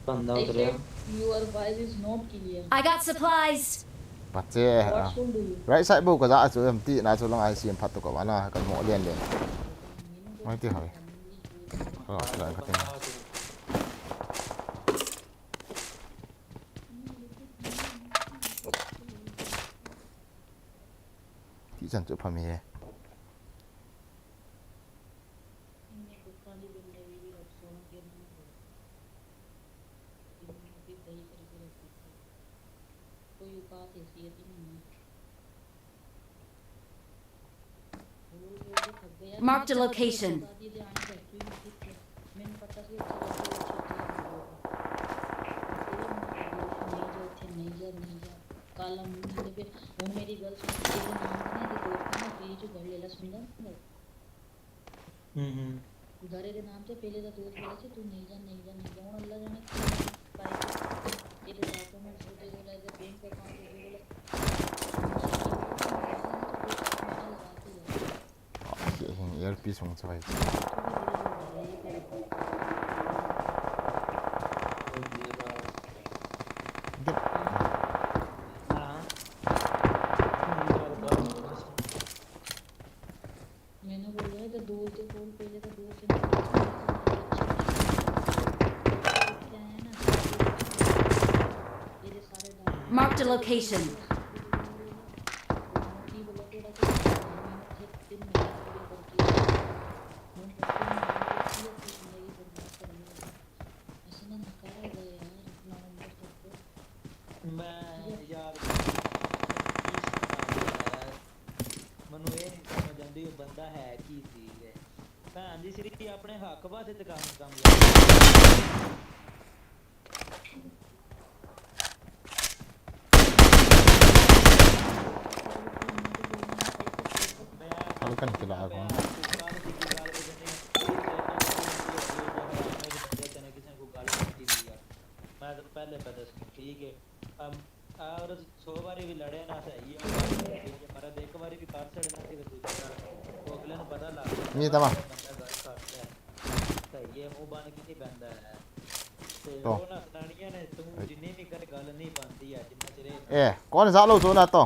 बंदा I उतरे said your voice is not clear I got supplies. patche what should do you right side bo ka za chu em ti na chu lang ai sim phat to ka wana ka mo len len mai ti hai ha la ka te ti chan chu phami he कोई औकात हैसियत ही नहीं है Marked a location. मैंने पता सी नहीं जा काला मुंह नहीं फिर वो मेरी गल सुन के नाम नहीं दोस्त ने फ्री जो घर लेला सुनदा घरे के नाम से पहले तो दोस्त बोला से तू नहीं जा हूं अल्लाह जाने बाइक ये डॉक्यूमेंट्स दे बोला है बैंक अकाउंट दे बोला earpiece on side. मैंने बोला है तो दूर से फोन पहले तो दूर से क्या है ना ये सारे Marked a location. ਮੈਨੂੰ ਇਹ ਨਹੀਂ ਸਮਝ ਆਉਂਦੀ ਉਹ ਬੰਦਾ ਹੈ ਕੀ ਸੀ ਭੈਣ ਦੀ ਸਿਰੀ ਆਪਣੇ ਹੱਕ ਵਾਸਤੇ ਤੇ ਕੰਮ Kan kailangan ko. मैं तो पहले पता ठीक है और 100 बारी भी लड़े ना सही है पर एक बारी भी कर छड़ना कि तो अगले ਨੂੰ ਪਤਾ ਲੱਗ ਗਿਆ ये तमा सही है मुंह बन के नहीं बंदा है ਤੇ ਉਹ ਨਾ ਸੁਣਾਣੀਆਂ ਨੇ ਤੂੰ ਜਿੰਨੀ ਵੀ ਕਰ ਗੱਲ ਨਹੀਂ ਬਣਦੀ ਆ ਜਿੰਨਾ ਚਿਰੇ कौन सा लो सोना तो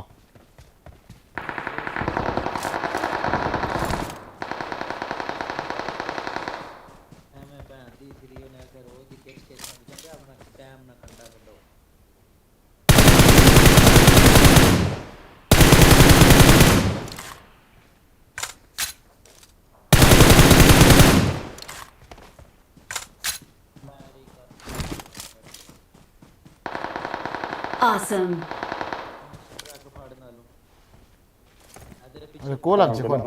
Awesome. Call up Jikon.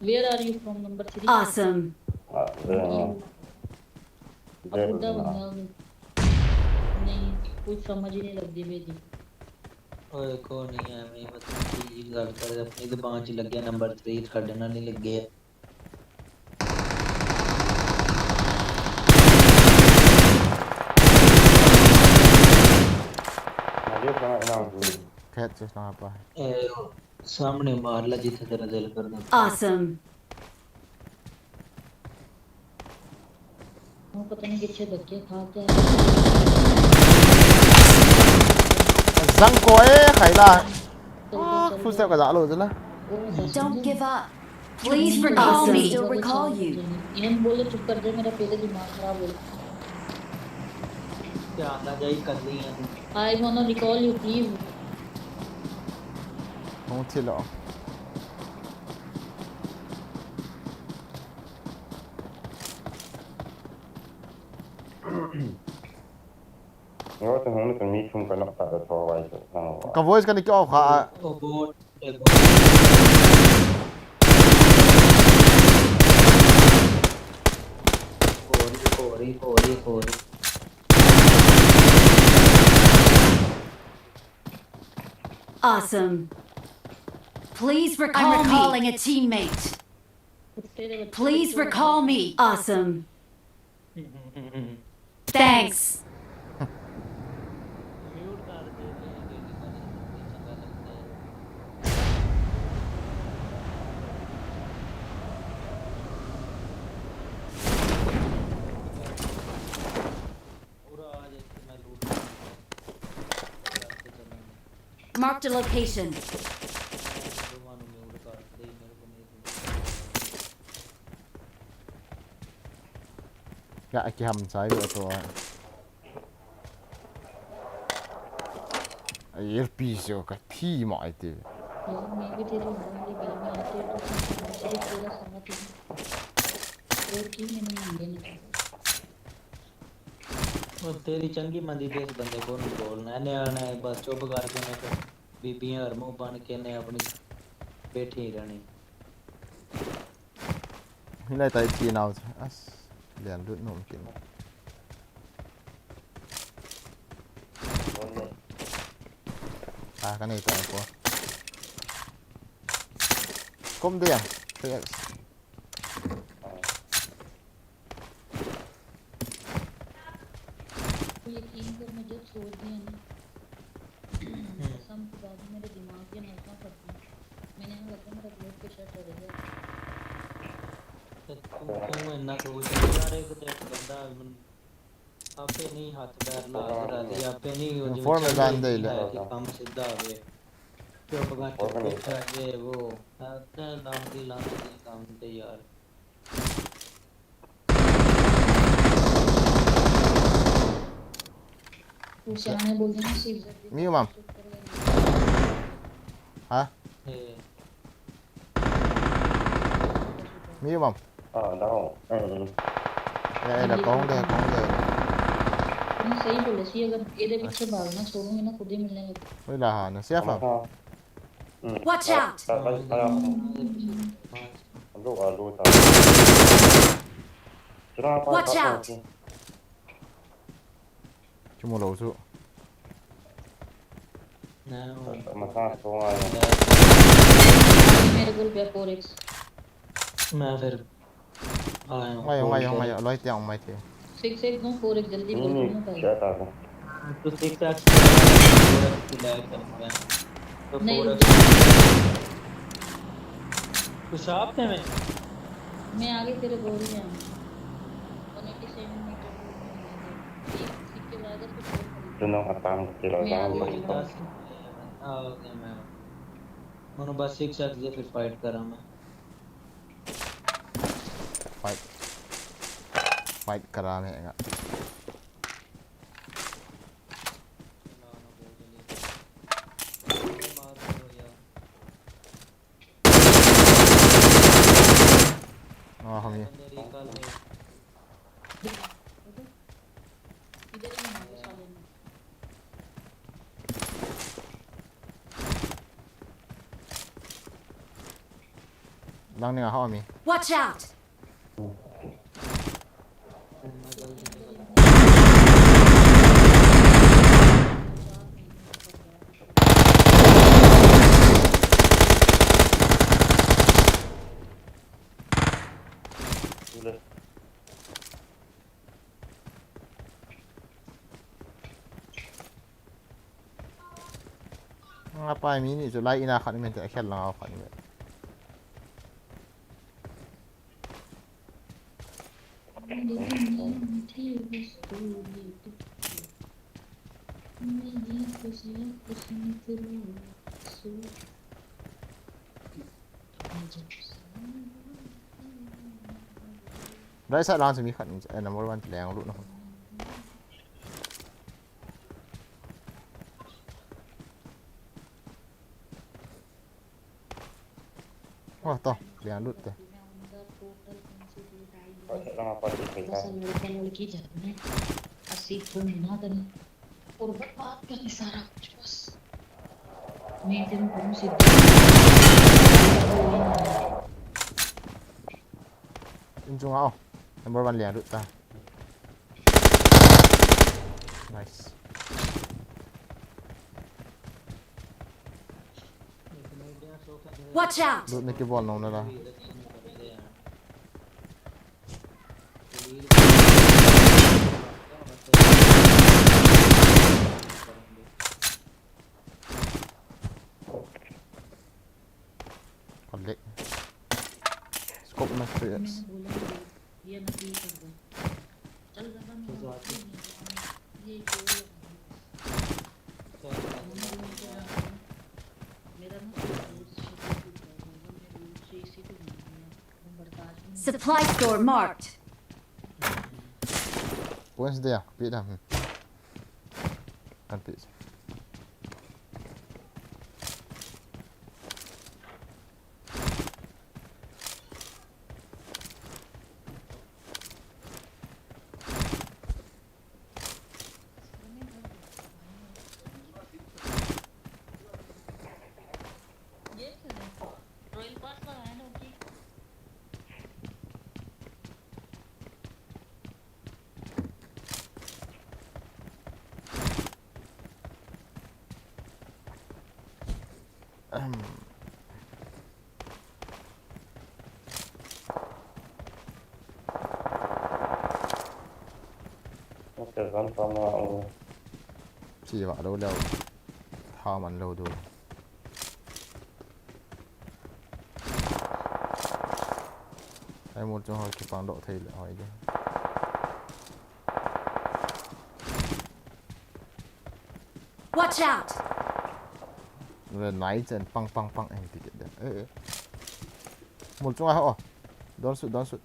Where are you from number 3? Awesome. बुड्ढा बंदा नहीं कुछ समझ ही नहीं लगती मेरी ओए को नहीं है मैं बस चीज गल कर अपनी दुकान च लगे नंबर 3 ਸਾਡੇ ਨਾਲ ਨਹੀਂ ਲੱਗੇ Catch is not apa. सामने मार ला जिथे तेरा दिल करदा Awesome. वो पता नहीं किससे धक्के खा के Zang ko khaila. Full step ka zalo jala. Don't give up. Please recall me. Still recall you. इन बोले चुप कर दे मेरा पहले दिमाग खराब हो ध्यान ना जाई कर ली है I wanna recall you please Không chịu lọ. Nếu tình huống tình mi chung cái nó phải là thua vài chỗ nào. Ka voice ka ni kyo kha. ओ बोट कोरी Awesome. Please recall me. I'm recalling a teammate. Please recall me. Awesome. Thanks. Mute कर दे चंगा लगता है पूरा आज एक मैं लूट Marked a location. भगवान म्यूट कर दे मेरे को नहीं Ya aki ham sai được to. Earpiece ka thi mai ti. यार मैं भी तेरी हमारी घर में आते तो मेरे पूरा समझ नहीं और की मैंने मांगे ना वो तेरी चंगी मंदी ते इस बंदे को नहीं बोलना है आना है बस चुप करके ने तो बीबियां और मुंह बन के ने अपनी बैठी ही रहनी Hinay tayo chi nào as. Lian lut nom kin. cái này tao có công tiền Phoenix तो यकीन कर मैं जब सोच दिया ना कसम खुदा की मेरे दिमाग के नौका करती मैंने यहाँ लगा मेरा ब्लड प्रेशर चढ़ गया तू इन्ना सोच यार एक ते बंदा आपे नहीं हाथ पैर ला के राजी आपे नहीं वो जिਵੇਂ Informe bende नहीं ile है कि काम सीधा होवे चुप करके बैठा ये वो आता नाम दी लाना दी काम ते यार तू सियाने बोलते ना सीजर Miu mam hả ए Miu mam đâu đây là con đây तुमने सही बोले सी अगर ਇਹਦੇ ਪਿੱਛੇ ਭਾਗਣਾ छोड़ूंगी ना खुद ही मिलने लगे đây là nó xếp à Watch out! lu lu tao Watch out! chung một đầu dụ ना mà sao không ai मेरे को पे 4x मैं फिर आया हूं không mày nói tiếng mày thì 6x no 4x जल्दी बोल ini दूंगा भाई क्या था तो 6x की लैग करना है तो नहीं 4x तो शॉप पे मैं आगे तेरे बोल रही हूं 187 मीटर दूर में एक सिक्के बाद कुछ और खरीद tôi nó tạm chỉ là मैं tạm आगे mà बोल रहा हूं ओके मैं मनो बस 6x से फिर फाइट करा मैं fight करा में ना ना बोल जल्दी मार दो यार हम ये बंदे रिकॉल में इधर ही मारो साले ने đang nè họ mi Watch out! apa ini so lai ina khat men te khel la khat men đấy sao lan mi khat number 1 leng lu no wah to leng lu te apa sih बस लड़का लड़की झगड़े अस्सी को मिला देना और बात करनी सारा कुछ बस मैं तेरे को सीधा chung ao number 1 leng lu ta nice Watch out! lu ne ke ball no na la còn lệ scope mà experience मैंने बोला ये नकली कर दो चल रहा ये क्यों मेरा ना Supply store marked. points there biết à kan biết ये रॉयल पास लगाया ना okay nó kêu con tôm mà Chỉ vào đâu đâu. Thao mình lâu rồi. Em một trong hỏi cái bằng độ thầy lại hỏi chứ. Watch out! Về nãy chân pang anh thì được. Một trong ai họ. Don't shoot.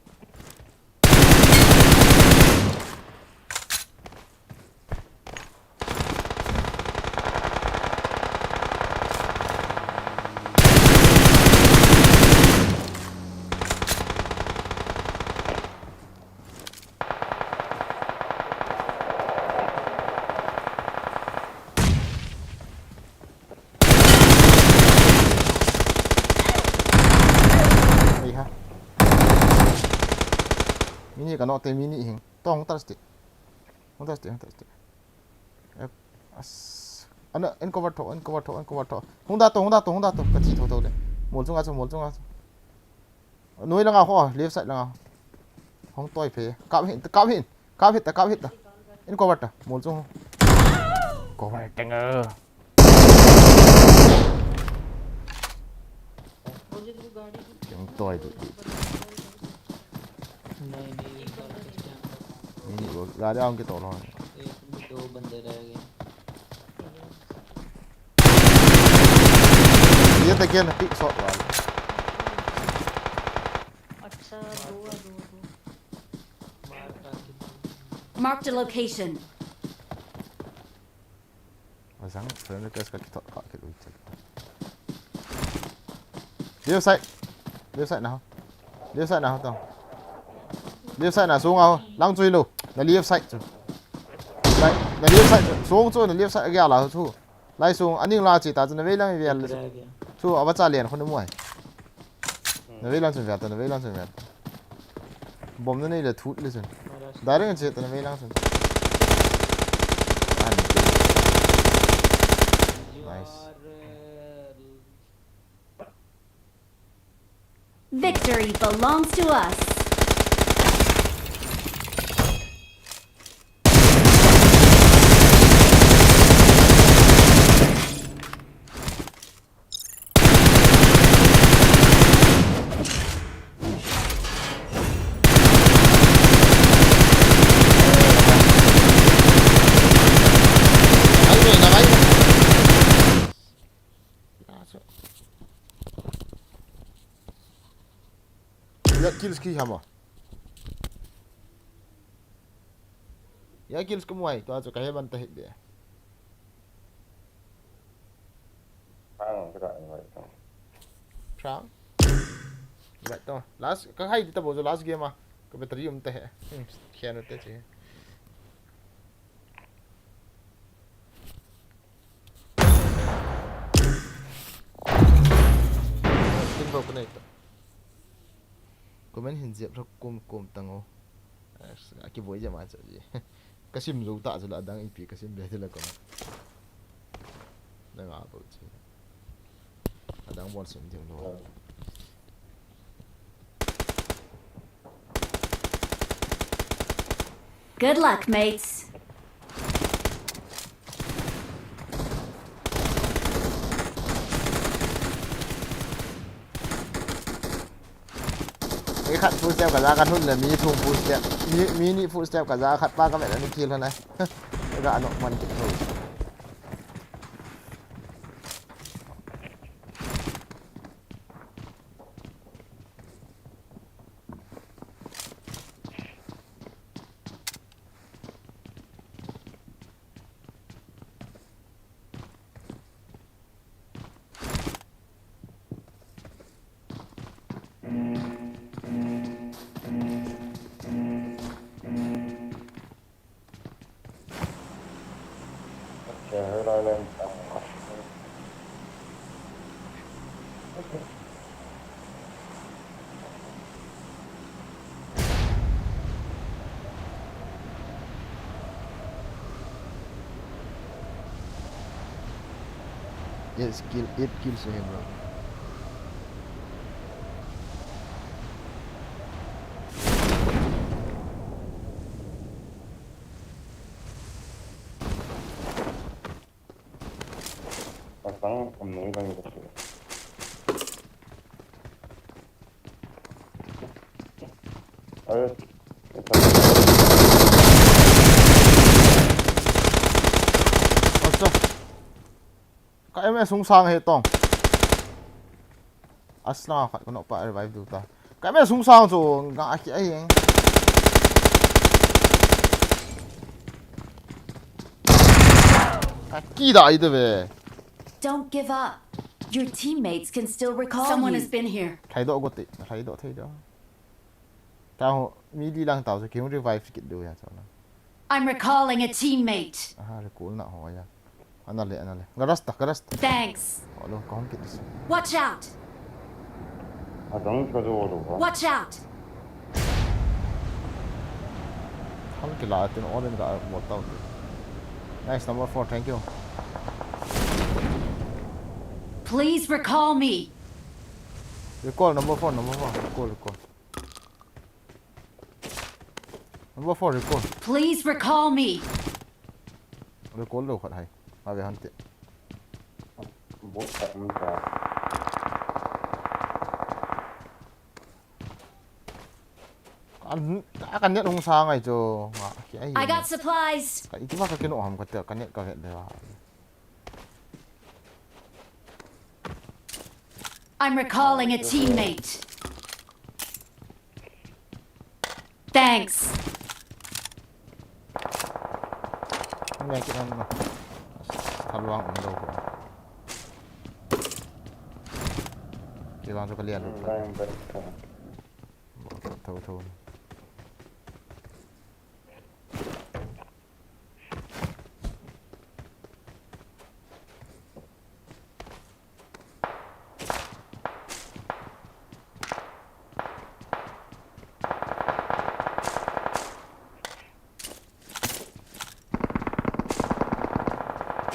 Mini ka no te mini hing. Tong taste. As. Ana en cover to. Hongda to. Kachi to le. Mol chunga. Noi langa ho, left side langa. Hong toy phe. Kap hit ta. En cover ta. Mol chung. Cover tenger. Yung toy to. नहीं Mini वो गाड़ी आऊंगे तो लोग एक में दो बंदे रह गए ये तक ये नटी शॉट वाला अच्छा दो मार काकी Marked a location. Masang friend request ka kita ka ke lui check left side nào tao left side nào xuống ao lăng chui luôn là left side rồi lại là left side xuống rồi là left side cái là thu lại xuống anh nhưng là chỉ ta chân về lăng về रह गया thu ở bắt cha liền không đúng rồi nó về lăng chân về bom nó này là thút lên rồi đá đến chết nó về lăng chân nice. Victory belongs to us. Kills ki hama ya kills kamuai to ajo kahe ban ta hit de ăn cái đoạn vậy thôi. Trắng vậy to last ka hai ta bo last game à ka battery um ta hai khen te che tin vào cái này comment hin diệp ra kum tango cái voi jama cha ji kasim zo ta jala dang ip kasim be la kom na nga bo chi adang bon sim ding lo Good luck, mates. cái khát full step cả ra khát hơn là mini thùng full step mini full step cả ra khát ba các mẹ đã đi kill thôi này cái gã nó mình chịu thôi Trời ơi lên 8 kills him, bro. Pasang penuh lagi kecil. Ayo, kita Asa. Cái em sung sang hệ tông. Asla phải có nó phải revive được ta. Cái em sung sang rồi ngã cái ấy. Kaki đại đấy về. Don't give up. Your teammates can still recall Someone has been here. Thay độ có thay đó. Tao mi đi lang tao sẽ kiếm revive kit được ya sao? I'm recalling a teammate. Ah, cool na ho ya. Anale. Garasta. Thanks. Alo, không kit. Watch out. Adang 가져오도 봐. Watch out. Không kit lại tên all in cả một tao. Nice, number 4, thank you. Please recall me. Recall number 4. Recall. Number 4, recall. Please recall me. Recall đâu phải hay. Mà về hắn tiện. Bố tạm cả. Kan nhất không sang ngày cho I got supplies. cái itu mah cái nọ ham kata kan nhất cái dewa. I'm recalling a teammate. Thanks. Ini kita nak haluang đâu kok. Kita langsung kalian dulu. Yang berkah. Tahu.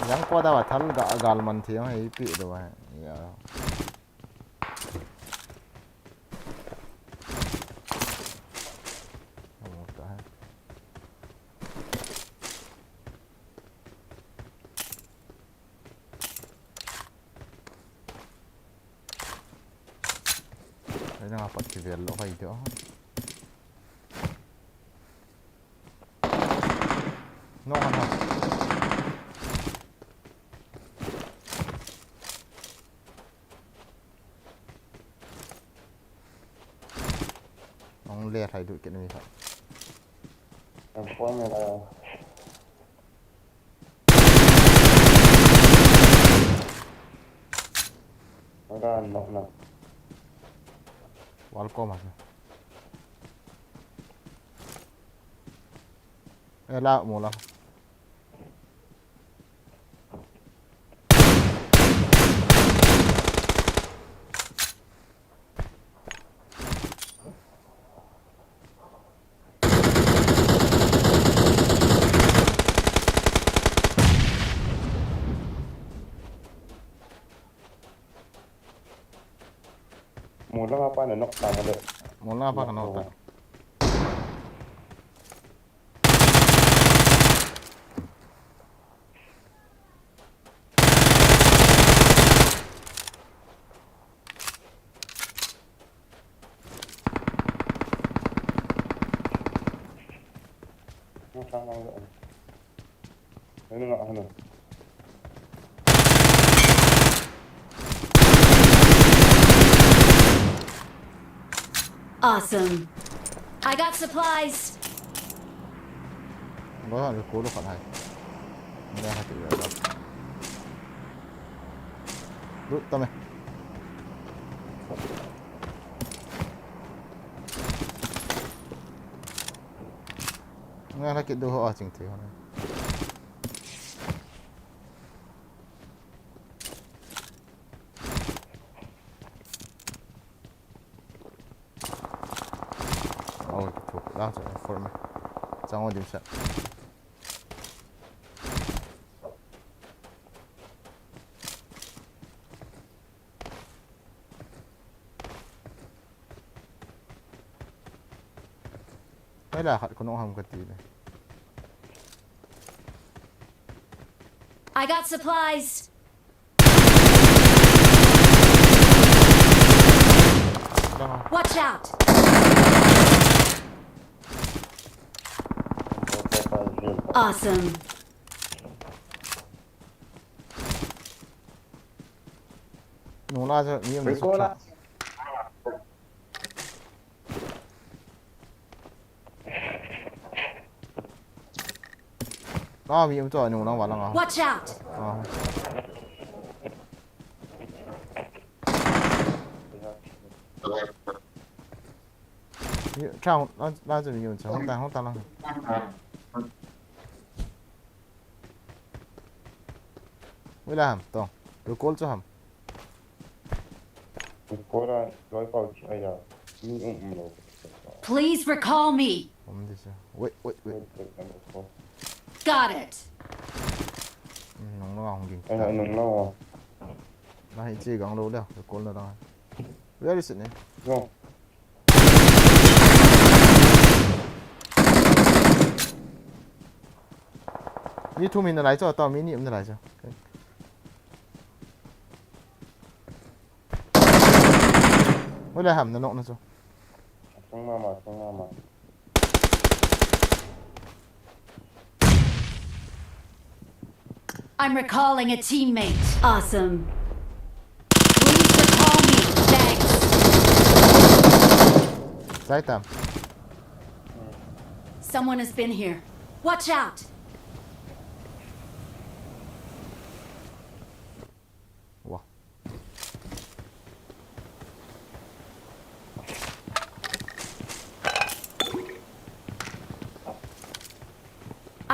Yang ko da thal gal man thi hai pi do hai ya đây là bắt cái việc lỗ hay đó nó ăn ông lê thay đổi cái này phải Yang punya lah. Ada nak. welcome mas la mula Mula apa nak tak ada. mula apa kan otak Ini nak mana? Awesome. I got supplies. đó là cố nó phải hay ra hai tự đó rút tâm này nghe là kiện đồ họ chỉnh thế này ôi thuộc đang rồi form trong ngôi điểm sẵn ไม่ได้ขัดคนน้องทำกันตีเลย I got supplies. Watch out. Awesome. Nó là cho nhiều người Cô là nó bị cho nó vào lăng à. Watch out. Chào nóจะมีอยู่ห้องตาลงเวลาต่อดูโกลจะทำ cô là nói câu chuyện là Please recall me. ผมดิฉันเว้ย Got it. น้องน้องจริง anh lại nâng lâu น่าให้จีกังรู้แล้วดูโกลแล้วได้ Where is it เนี่ย không มีทุ่มมินอะไรจ้ะต่อมินิมันอะไรจ้ะเวลาทำนั่นนกนะจ้ะ không mà I'm recalling a teammate. Awesome. Please recall me. Thanks. ใช่ตาม Someone has been here. Watch out. Wow.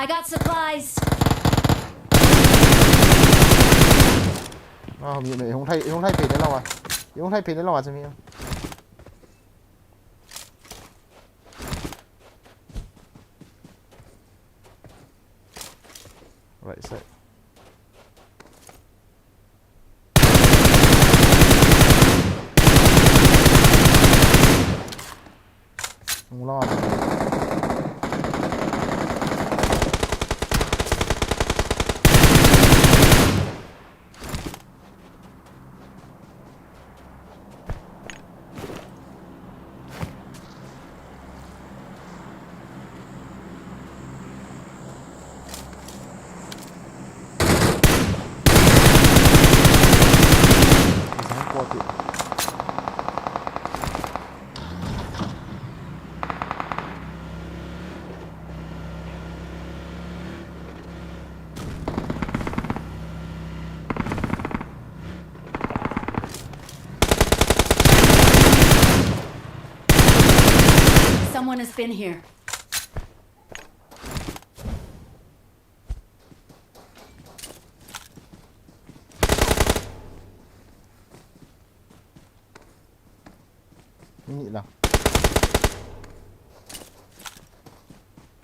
I got supplies. มีหน่อยห้องไทยเพจได้แล้ววะห้องไทยเพจได้แล้ววะจะมีright side มึงรอด Someone has been here. Mini lang.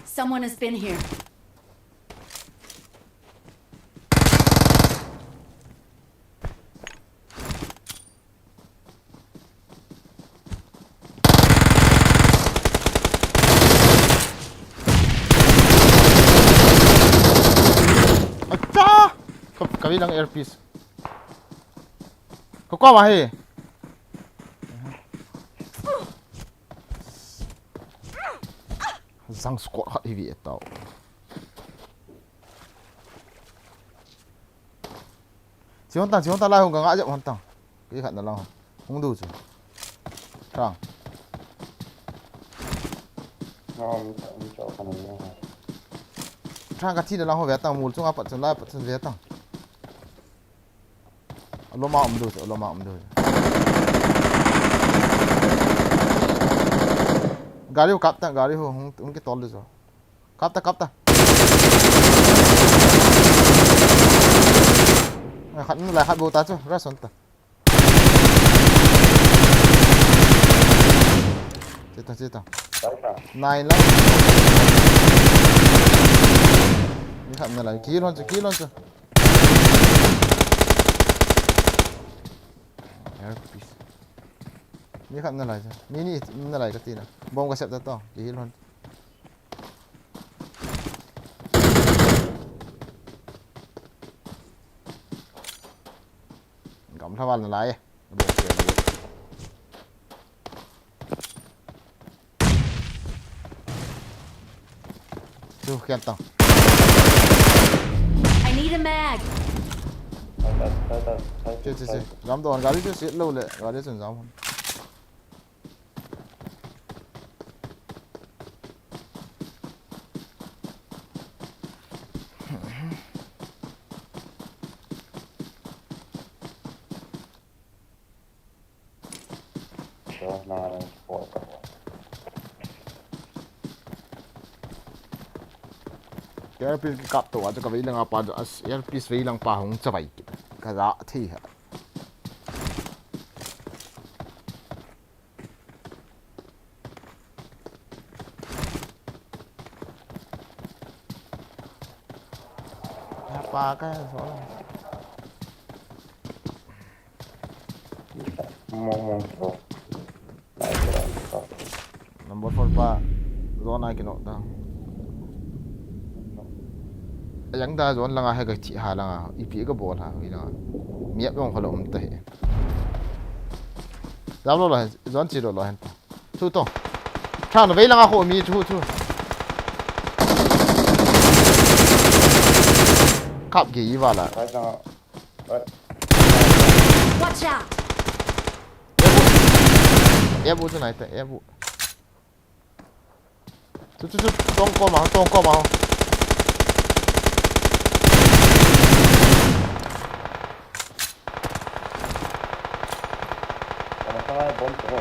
Someone has been here. Acha! Kabilang airpiece. Kukuha mahi. Sang squat hot heavy tao. Chỉ hôn ta lai hùng cả ngã chậm hôn tăng. Cái khẩn là lo. Không đủ rồi. Càng. ngon chỗ phần này Trang cái là ho vẽ tăng mul chung apa chung lai apa chung vẽ tăng. Lo ma đủ rồi, lo ma đủ rồi. Gari ho kapta, gari ho unke tol rồi. Kapta. Khẩn lại khát bố ta chứ, ra xuống ta. Chết ta. Này lắm. Ini khẩn lại kỹ luôn chứ. Ini khẩn lại chứ. Ini lại cái gì nào. Bom cái xếp ta to, kỹ luôn. thằng vào là lại bộ kia là chú khen tao I need a mag. chứ dám toàn gái chứ xịn lâu lệ gái đấy dám không Joo, nainen poika. cái pin cặp tổ cho cái vị là pa cái pin vị là pa hồng cho vậy cái đó thì hả pa cái số Monstro. number 4 pa zone ai kino ta yang da zone langa ha ga chi ha langa ipi ga ball ha wi langa miap yong kholom ta he dam lo la zone chi lo hen tu to than wei langa ho mi tu cặp gì vào là Right now. Right. Watch out. em bu chỗ này tại em bu chú trong co mà Còn cái này 4 chỗ.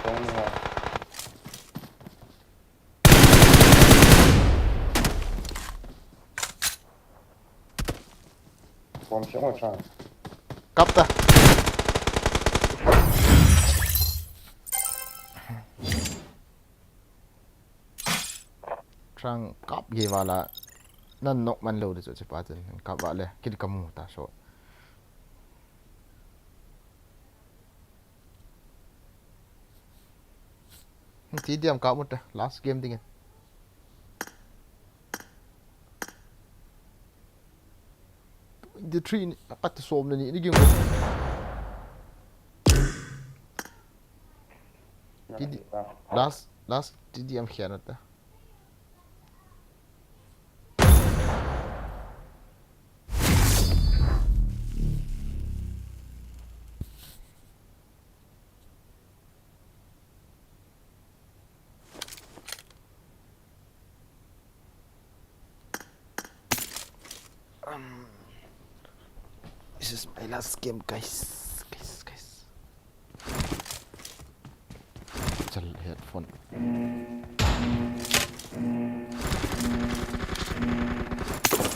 Không là Còn chỗ ở trong. cặp ta trang cặp gì vào là nên nọc man lâu để cho chế chân cặp vàoเลยคิดกำมูตาโชทีเดียมcặp một last game đi nghe the tree bắt xôm lên đi game lastทีเดียมเขียนนะThis is my last game, guys. चल headphone.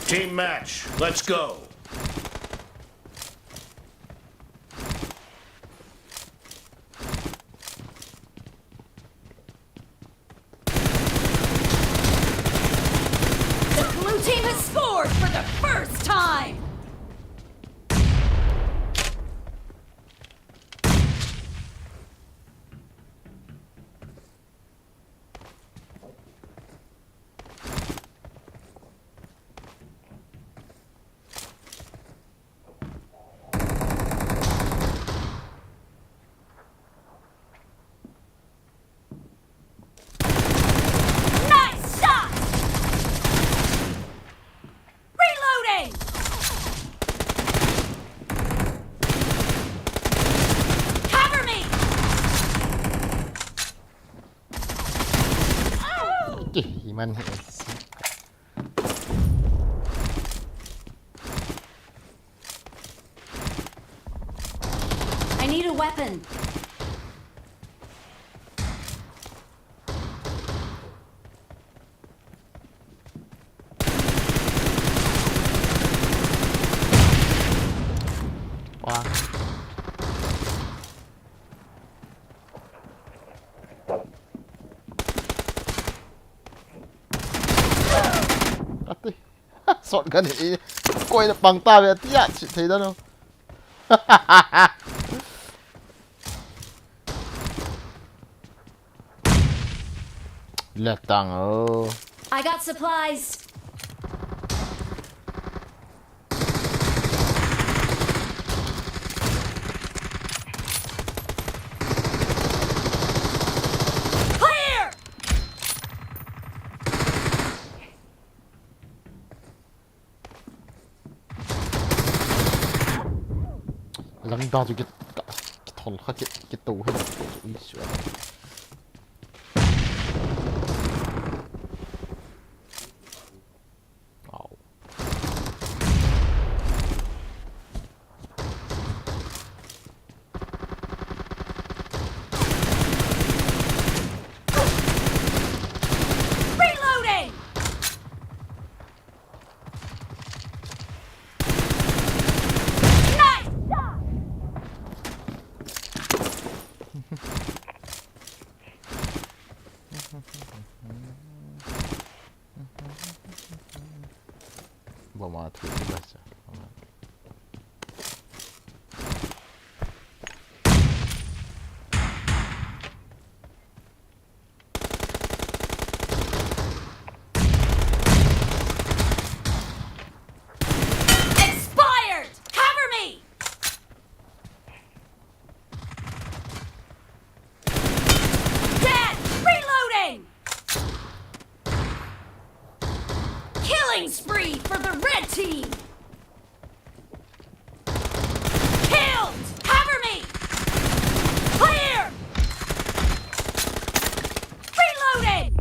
Team match. Let's go. The blue team has scored for the first time. Nice shot! Reloading! Cover me! Gì man I need a weapon. Wow. Sọn gần ý quay được bằng ta về tí ạ chị thấy đó không lẹt tăng ơ I got supplies. da du get thol kha get to he ui sure wow Reloading! Nice shot! Vamos a tu casa. Expired! Cover me! Dead! Reloading! Killing spree for the red team! Killed! Cover me! Clear! Reloading!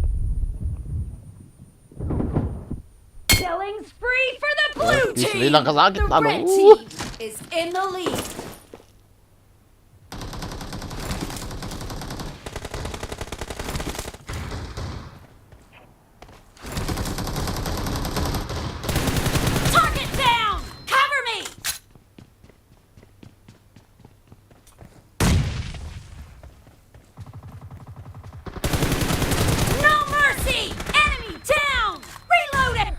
Killing spree for the blue Di team! sini lang kasakit, The ano? red team is in the lead. Target down! Cover me! No mercy! Enemy down! Reloading!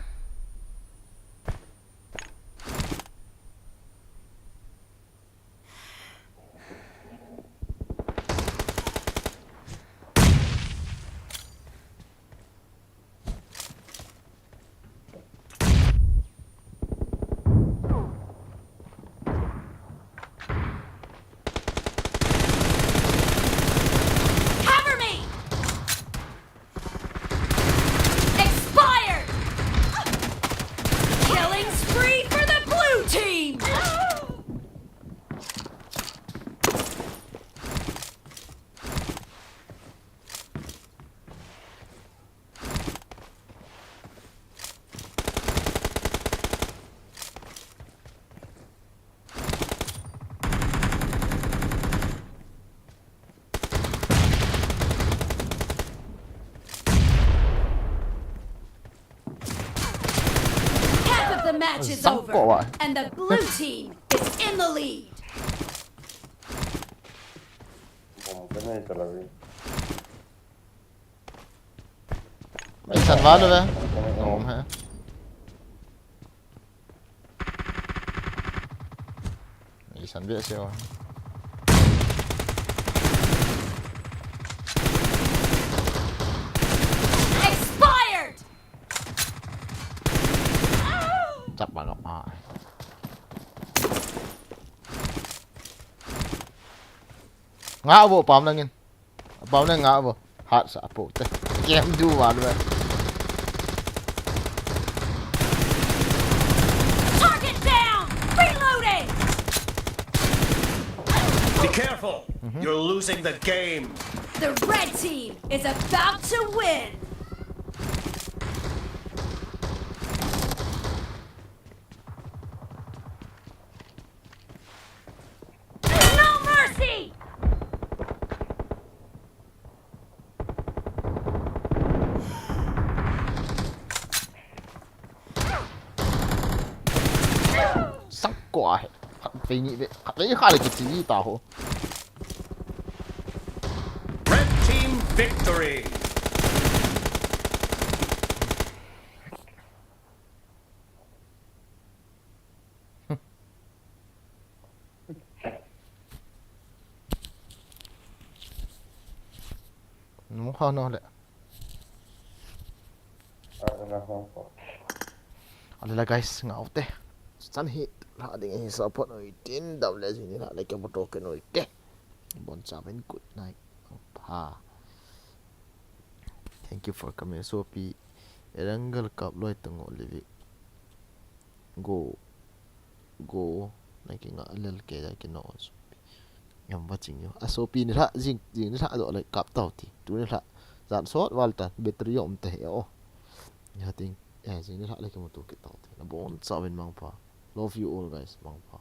Cover me! Expired! Killing spree for the blue team! Half of the match is Sakko over, ah. and the blue team is in the lead. ممكن नहीं चला भी Isan var det väl? Ja, här. Isan vet jag. Expired! จับมากับมาngã bộ bấm lên nhìn bấm lên ngã bộ hạt sạ bộ thế kém du vào rồi Target down! Reloading! Be careful. You're losing the game. The red team is about to win. No mercy! sắc quả vì nhị vậy lấy khai được cái gì tao Red team victory. nó hơn nó đấy أنا هون ada guys ngau teh san hit la ding hi support oi tin dab le sini la like mo token oi ke bon saben good night ha thank you for coming so pi erangal kap loi tang livi go này cái ngã lên kề ra cái nọ nhầm bắt chính nhau à số pin ra jing jing ra rồi lại cặp tàu thì chú ra dàn sót vào ta battery ông te ô nhà tiếng jing ra lại cái một tổ cái tàu thì nó bốn sao bên mang pa love you all guys mang pa